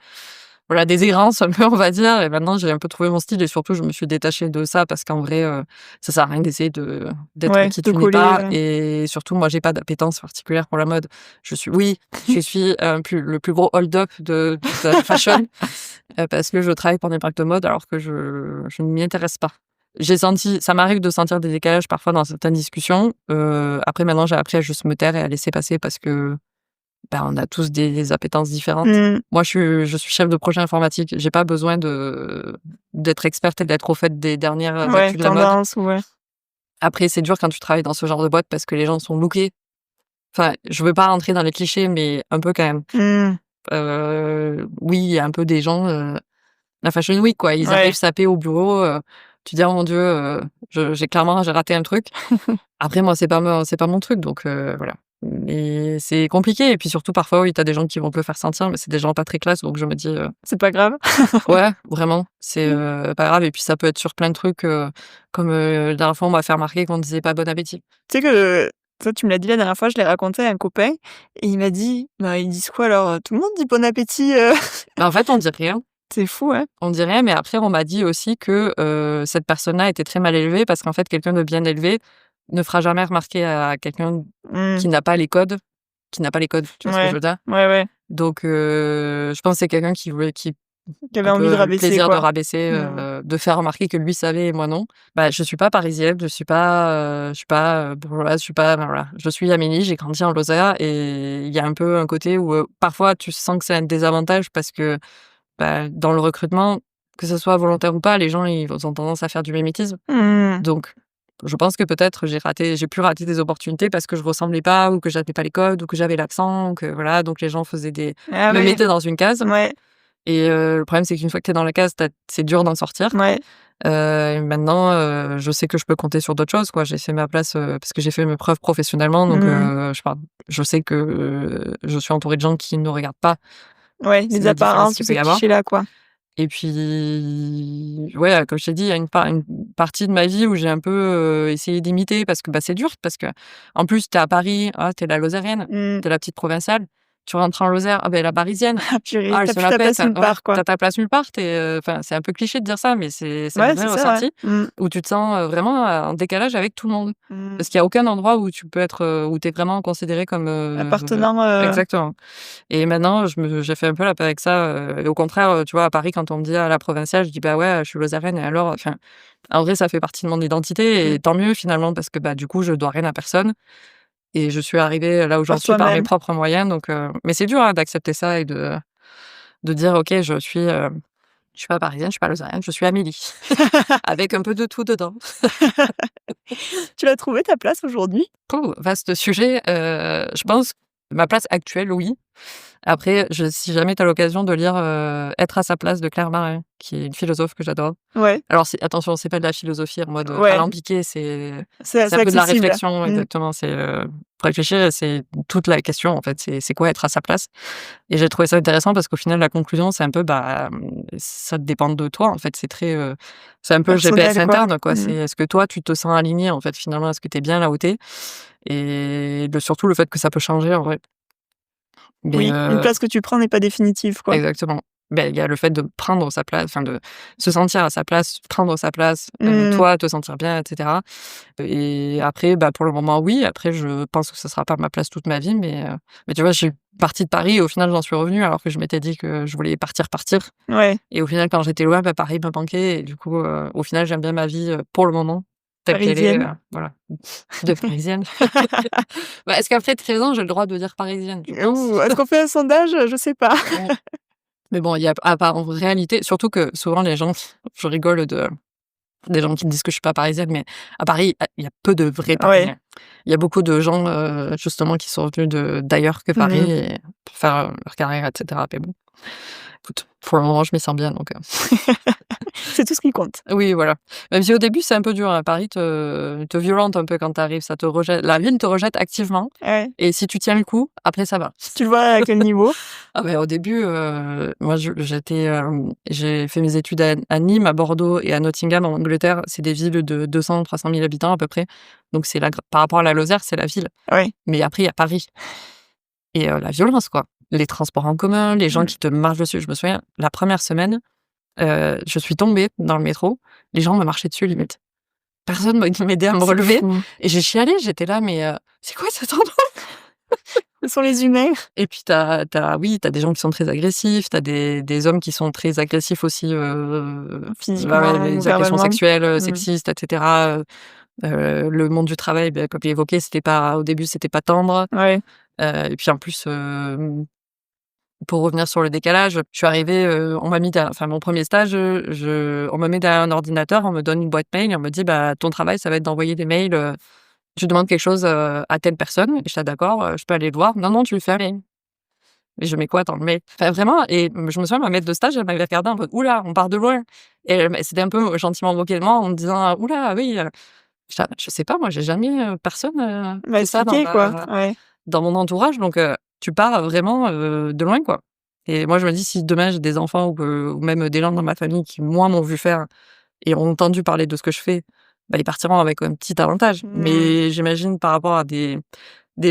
voilà, des errances un peu, on va dire, et maintenant j'ai un peu trouvé mon style et surtout je me suis détachée de ça parce qu'en vrai, ça sert à rien d'essayer d'être Ouais, qui de tu n'es coller, pas et surtout moi j'ai pas d'appétence particulière pour la mode. Je suis le plus gros hold-up de la fashion, parce que je travaille pour des marques de mode alors que je ne m'y intéresse pas. Ça m'arrive de sentir des décalages parfois dans certaines discussions, après maintenant j'ai appris à juste me taire et à laisser passer parce que bah, on a tous des appétences différentes. Mmh. Moi, je suis chef de projet informatique. J'ai pas besoin d'être experte et d'être au fait des dernières Ouais, actus de la mode. tendance, ouais. Après, c'est dur quand tu travailles dans ce genre de boîte parce que les gens sont lookés. Enfin, je veux pas rentrer dans les clichés, mais un peu quand même. Mmh. Oui, il y a un peu des gens, la fashion week, quoi. Ils Ouais. arrivent sapés au bureau, tu dis: «Oh mon Dieu, j'ai raté un truc». Après moi, c'est pas mon truc, donc voilà. Mais c'est compliqué et puis surtout parfois, oui, tu as des gens qui vont te le faire sentir, mais c'est des gens pas très classe, donc je me dis, C'est pas grave. ouais, vraiment, c'est, pas grave et puis ça peut être sur plein de trucs, comme, la dernière fois, on m'a fait remarquer qu'on disait pas bon appétit. Tu sais que toi, tu me l'as dit la dernière fois, je l'ai raconté à un copain et il m'a dit: «Bah, ils disent quoi alors? Tout le monde dit bon appétit?» Bah, en fait, on dit rien. C'est fou, hein? On dit rien, mais après on m'a dit aussi que, cette personne-là était très mal élevée parce qu'en fait, quelqu'un de bien élevé ne fera jamais remarquer à quelqu'un Mmh. qui n'a pas les codes qui n'a pas les codes, tu vois ce que je Ouais. veux dire? Ouais, ouais. Donc je pense que c'est quelqu'un qui Qui avait un envie de peu le rabaisser, plaisir de quoi. rabaisser, Mmh. de faire remarquer que lui savait et moi non. Bah, je suis pas parisienne, je suis pas bourgeoise, je suis pas enfin, voilà. Je suis Amélie, j'ai grandi en Lozère et il y a un peu un côté où, parfois tu sens que c'est un désavantage parce que, bah, dans le recrutement, que ce soit volontaire ou pas, les gens ils ont tendance à faire du mimétisme. Mmh. Donc je pense que peut-être j'ai pu rater des opportunités parce que je ressemblais pas ou que j'avais pas les codes ou que j'avais l'accent ou que voilà, donc les gens Ah me ouais. mettaient dans une case. Ouais. Et le problème, c'est qu'une fois que tu es dans la case, c'est dur d'en sortir. Ouais. Et maintenant, je sais que je peux compter sur d'autres choses, quoi. J'ai fait ma place, parce que j'ai fait mes preuves professionnellement, donc Mmh. je sais que, je suis entourée de gens qui ne regardent pas Ouais, les les différences apparences, tous qu'il peut ces y avoir. clichés-là, quoi. Et puis, ouais, comme je t'ai dit, il y a une partie de ma vie où j'ai un peu, essayé d'imiter parce que, bah, c'est dur, parce que en plus, tu es à Paris, ah, tu es la Lozérienne, Mmh. tu es la petite provinciale. Tu rentres en Lozère, ah, beh, la Parisienne. Ah purée, Ah, elle tu se plus la ta place pète, nulle ouais, part, quoi. tu ta place nulle part, enfin, c'est un peu cliché de dire ça, mais c'est un Ouais, vrai c'est ça, ouais. ressenti Mmh. où tu te sens, vraiment, en décalage avec tout le monde. Mmh. Parce qu'il y a aucun endroit où tu peux être, où tu es vraiment considéré comme, Appartenant, exactement. Et maintenant, j'ai fait un peu la paix avec ça, et au contraire, tu vois, à Paris, quand on me dit: «Ah, la provinciale», je dis: «Bah, ouais, je suis lozérienne» et alors? Enfin, en vrai, ça fait partie de mon identité mmh, et tant mieux finalement parce que, bah, du coup, je dois rien à personne et je suis arrivée là où j'en par suis par mes toi-même. propres moyens donc mais c'est dur, hein, d'accepter ça et de dire: «OK, je suis pas parisienne, je suis pas lozérienne, je suis Amélie». Avec un peu de tout dedans. Tu l'as trouvé ta place aujourd'hui? Vaste sujet, je pense ma place actuelle, oui. Après, si jamais tu as l'occasion de lire, Être à sa place de Claire Marin, qui est une philosophe que j'adore. Ouais, Alors attention, c'est pas de la philosophie en mode, ouais, alambiqué, c'est c'est c'est assez un peu de la accessible. réflexion, Mmh. exactement. Pour réfléchir et c'est toute la question en fait, c'est quoi être à sa place? Et j'ai trouvé ça intéressant parce qu'au final la conclusion c'est un peu, bah, ça dépend de toi en fait, c'est un peu le GPS Personnel, quoi. interne quoi. Mmh. C'est est-ce que toi tu te sens aligné en fait finalement? Est-ce que tu es bien là où tu es? Et surtout le fait que ça peut changer en vrai. Oui, une place que tu prends n'est pas définitive, quoi. Exactement. Il y a le fait de prendre sa place, enfin de se sentir à sa place, prendre sa place, Mmh. toi, te sentir bien, et cetera. Et après, pour le moment, oui. Après, je pense que ce sera pas ma place toute ma vie, mais tu vois, je suis partie de Paris et au final, j'en suis revenue alors que je m'étais dit que je voulais partir. Ouais, Et au final, quand j'étais loin, Paris me manquait et du coup, au final, j'aime bien ma vie, pour le moment, telle qu'elle est, parisienne. voilà, de parisienne. Est-ce qu'après 13 ans, j'ai le droit de dire parisienne? Je pense. Ouh, est-ce qu'on fait un sondage? Je sais pas. Ouais. Mais bon, il y a en réalité, surtout que souvent les gens je rigole des gens qui me disent que je suis pas parisienne, mais à Paris, il y a peu de vrais Ouais. Parisiens. Il y a beaucoup de gens, justement qui sont venus d'ailleurs que Paris Mmh. et pour faire, leur carrière, et cetera. Mais bon, écoute, pour le moment, je m'y sens bien donc C'est tout ce qui compte. oui, voilà. Même si au début, c'est un peu dur, hein. Paris te violente un peu quand tu arrives, ça te rejette la ville te rejette activement Ouais. et si tu tiens le coup, après ça va. Tu le vois à quel niveau? Ah au début, moi j'ai fait mes études à Nîmes, à Bordeaux et à Nottingham en Angleterre. C'est des villes de 200-300 000 habitants à peu près. Donc c'est par rapport à la Lozère, c'est la ville. Ouais. Mais après, il y a Paris et la violence, quoi. Les transports en commun, les gens Mmh. qui te marchent dessus. Je me souviens, la première semaine, je suis tombée dans le métro, les gens me marchaient dessus limite. Personne m'a m'aidait à me C'est relever fou. et j'ai chialé, j'étais là: «Mais c'est quoi cet endroit?» Ce sont les humains. Et puis t'as des gens qui sont très agressifs, t'as des hommes qui sont très agressifs aussi, Physiquement ou les agressions verbalement. sexuelles, Mmh. sexistes, et cetera. Le monde du travail, comme tu évoqué, au début, c'était pas tendre. Ouais. Et puis en plus, pour revenir sur le décalage, je suis arrivée, on m'a mis mon premier stage, on me met derrière un ordinateur, on me donne une boîte mail et on me dit: «Bah, ton travail, ça va être d'envoyer des mails, tu demandes quelque chose, à telle personne». Et j'étais: «D'accord, je peux aller le voir?» «Non, non, tu le fais à mail». Mais je mets quoi dans le mail? Enfin vraiment et je me souviens ma maître de stage, elle m'avait regardée en mode: «Ouh là, on part de loin» et c'était un peu gentiment moquée de moi en me disant: «Ouh là, oui», j'étais là: «Je sais pas, moi j'ai jamais, personne, Bah, fait ça expliquer, quoi. Ouais. dans mon entourage donc tu pars vraiment, de loin, quoi». Et moi je me dis si demain j'ai des enfants ou même des gens dans ma famille qui moi m'ont vu faire et ont entendu parler de ce que je fais, ils partiront avec un petit avantage. Mmh. Mais j'imagine par rapport à des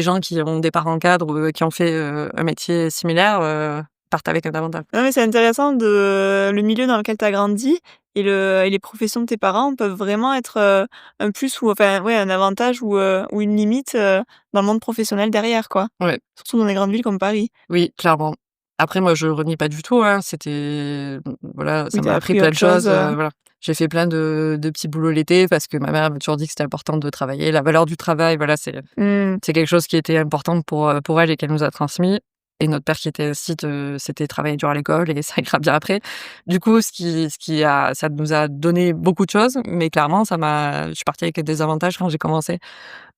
gens qui ont des parents cadres ou qui ont fait, un métier similaire, partent avec un avantage. Non, mais c'est intéressant le milieu dans lequel tu as grandi et les professions de tes parents peuvent vraiment être, un plus ou enfin, ouais, un avantage ou une limite, dans le monde professionnel derrière, quoi. Ouais, Surtout dans des grandes villes comme Paris. oui, clairement. Après moi je renie pas du tout, hein, c'était voilà, Oui, ça tu as m'a appris appris plein autre de chose, choses, voilà. J'ai fait plein de petits boulots l'été parce que ma mère m'a toujours dit que c'était important de travailler. La valeur du travail, voilà, Mmh. c'est quelque chose qui était important pour elle et qu'elle nous a transmis et notre père qui était aussi c'était travailler dur à l'école et ça ira bien après. Du coup, ça nous a donné beaucoup de choses, mais clairement je suis partie avec des avantages quand j'ai commencé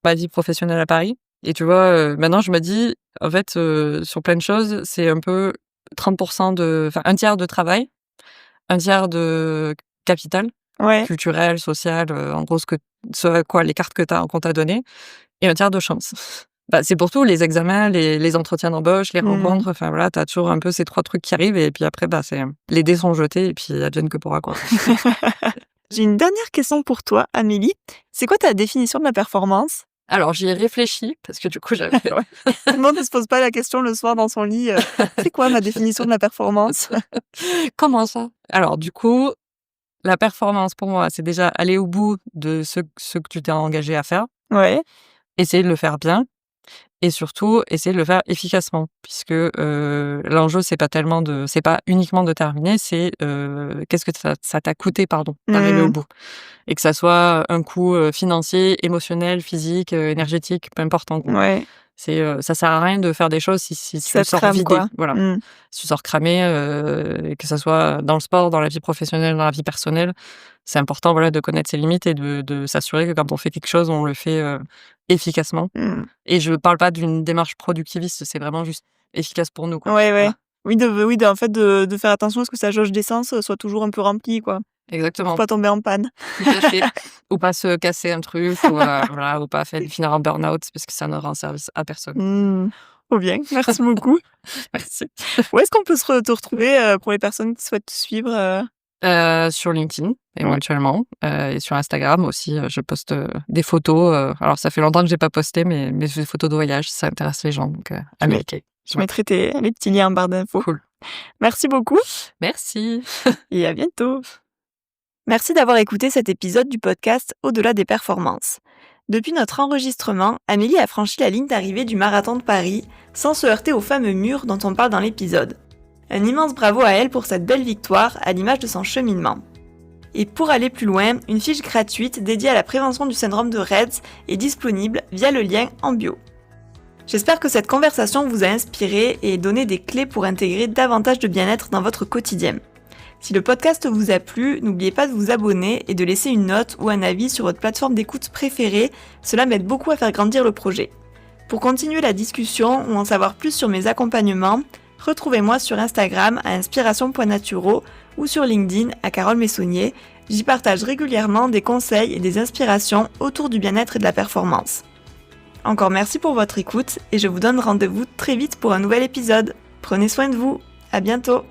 ma vie professionnelle à Paris et tu vois, maintenant je me dis, en fait, sur plein de choses, c'est un peu 30 un tiers de travail, un tiers de capital Ouais. culturel, social, en gros ce à quoi les cartes qu'on t'a données et un tiers de chance. C'est pour tout, les examens, les entretiens d'embauche, les Mmh. rencontres, enfin voilà, tu as toujours un peu ces 3 trucs qui arrivent et puis après, c'est les dés sont jetés et puis advienne que pourra, quoi. J'ai une dernière question pour toi, Amélie. C'est quoi ta définition de la performance? Alors j'y ai réfléchi parce que du coup j'avais Ouais. Tout le monde ne se pose pas la question le soir dans son lit, «C'est quoi ma définition de la performance?» comment ça? Alors du coup, la performance pour moi, c'est déjà aller au bout de ce que tu t'es engagé à faire, Ouais. essayer de le faire bien. Et surtout, essayer de le faire efficacement puisque, l'enjeu c'est pas uniquement de terminer, c'est, qu'est-ce que ça t'a coûté, pardon, d'arriver au Mmh. bout et que ça soit un coût, financier, émotionnel, physique, énergétique, peu importe en gros. Ouais. Ça sert à rien de faire des choses si tu Ça te sors crame, vidé, quoi. voilà. Mmh. Si tu sors cramé, que ça soit dans le sport, dans la vie professionnelle, dans la vie personnelle, c'est important, voilà, de connaître ses limites et de s'assurer que quand on fait quelque chose, on le fait, efficacement. Mmh. Et je parle pas d'une démarche productiviste, c'est vraiment juste efficace pour nous, quoi. Ouais, ouais. Voilà, Oui, en fait, de faire attention à ce que sa jauge d'essence, soit toujours un peu remplie, quoi, pour exactement, pas tomber en panne. tout à fait. Ou pas se casser un truc ou voilà, ou pas finir en burn-out parce que ça ne rend service à personne. Mmh. Trop bien, merci beaucoup. Merci. Où est-ce qu'on peut te retrouver, pour les personnes qui souhaitent te suivre, Sur LinkedIn, éventuellement, et sur Instagram aussi, je poste, des photos, alors ça fait longtemps que j'ai pas posté, mais des photos de voyage, si ça intéresse les gens, donc Mais américains. Je mettrai les petits liens en barre d'infos. Cool. Merci beaucoup. Merci. Et à bientôt. Merci d'avoir écouté cet épisode du podcast Au-delà des performances. Depuis notre enregistrement, Amélie a franchi la ligne d'arrivée du marathon de Paris sans se heurter au fameux mur dont on parle dans l'épisode. Un immense bravo à elle pour cette belle victoire à l'image de son cheminement. Et pour aller plus loin, une fiche gratuite dédiée à la prévention du syndrome de Rett est disponible via le lien en bio. J'espère que cette conversation vous a inspiré et donné des clés pour intégrer davantage de bien-être dans votre quotidien. Si le podcast vous a plu, n'oubliez pas de vous abonner et de laisser une note ou un avis sur votre plateforme d'écoute préférée, cela m'aide beaucoup à faire grandir le projet. Pour continuer la discussion ou en savoir plus sur mes accompagnements, retrouvez-moi sur Instagram à inspiration.naturo ou sur LinkedIn à Carole Messonnier. J'y partage régulièrement des conseils et des inspirations autour du bien-être et de la performance. Encore merci pour votre écoute et je vous donne rendez-vous très vite pour un nouvel épisode. Prenez soin de vous, à bientôt.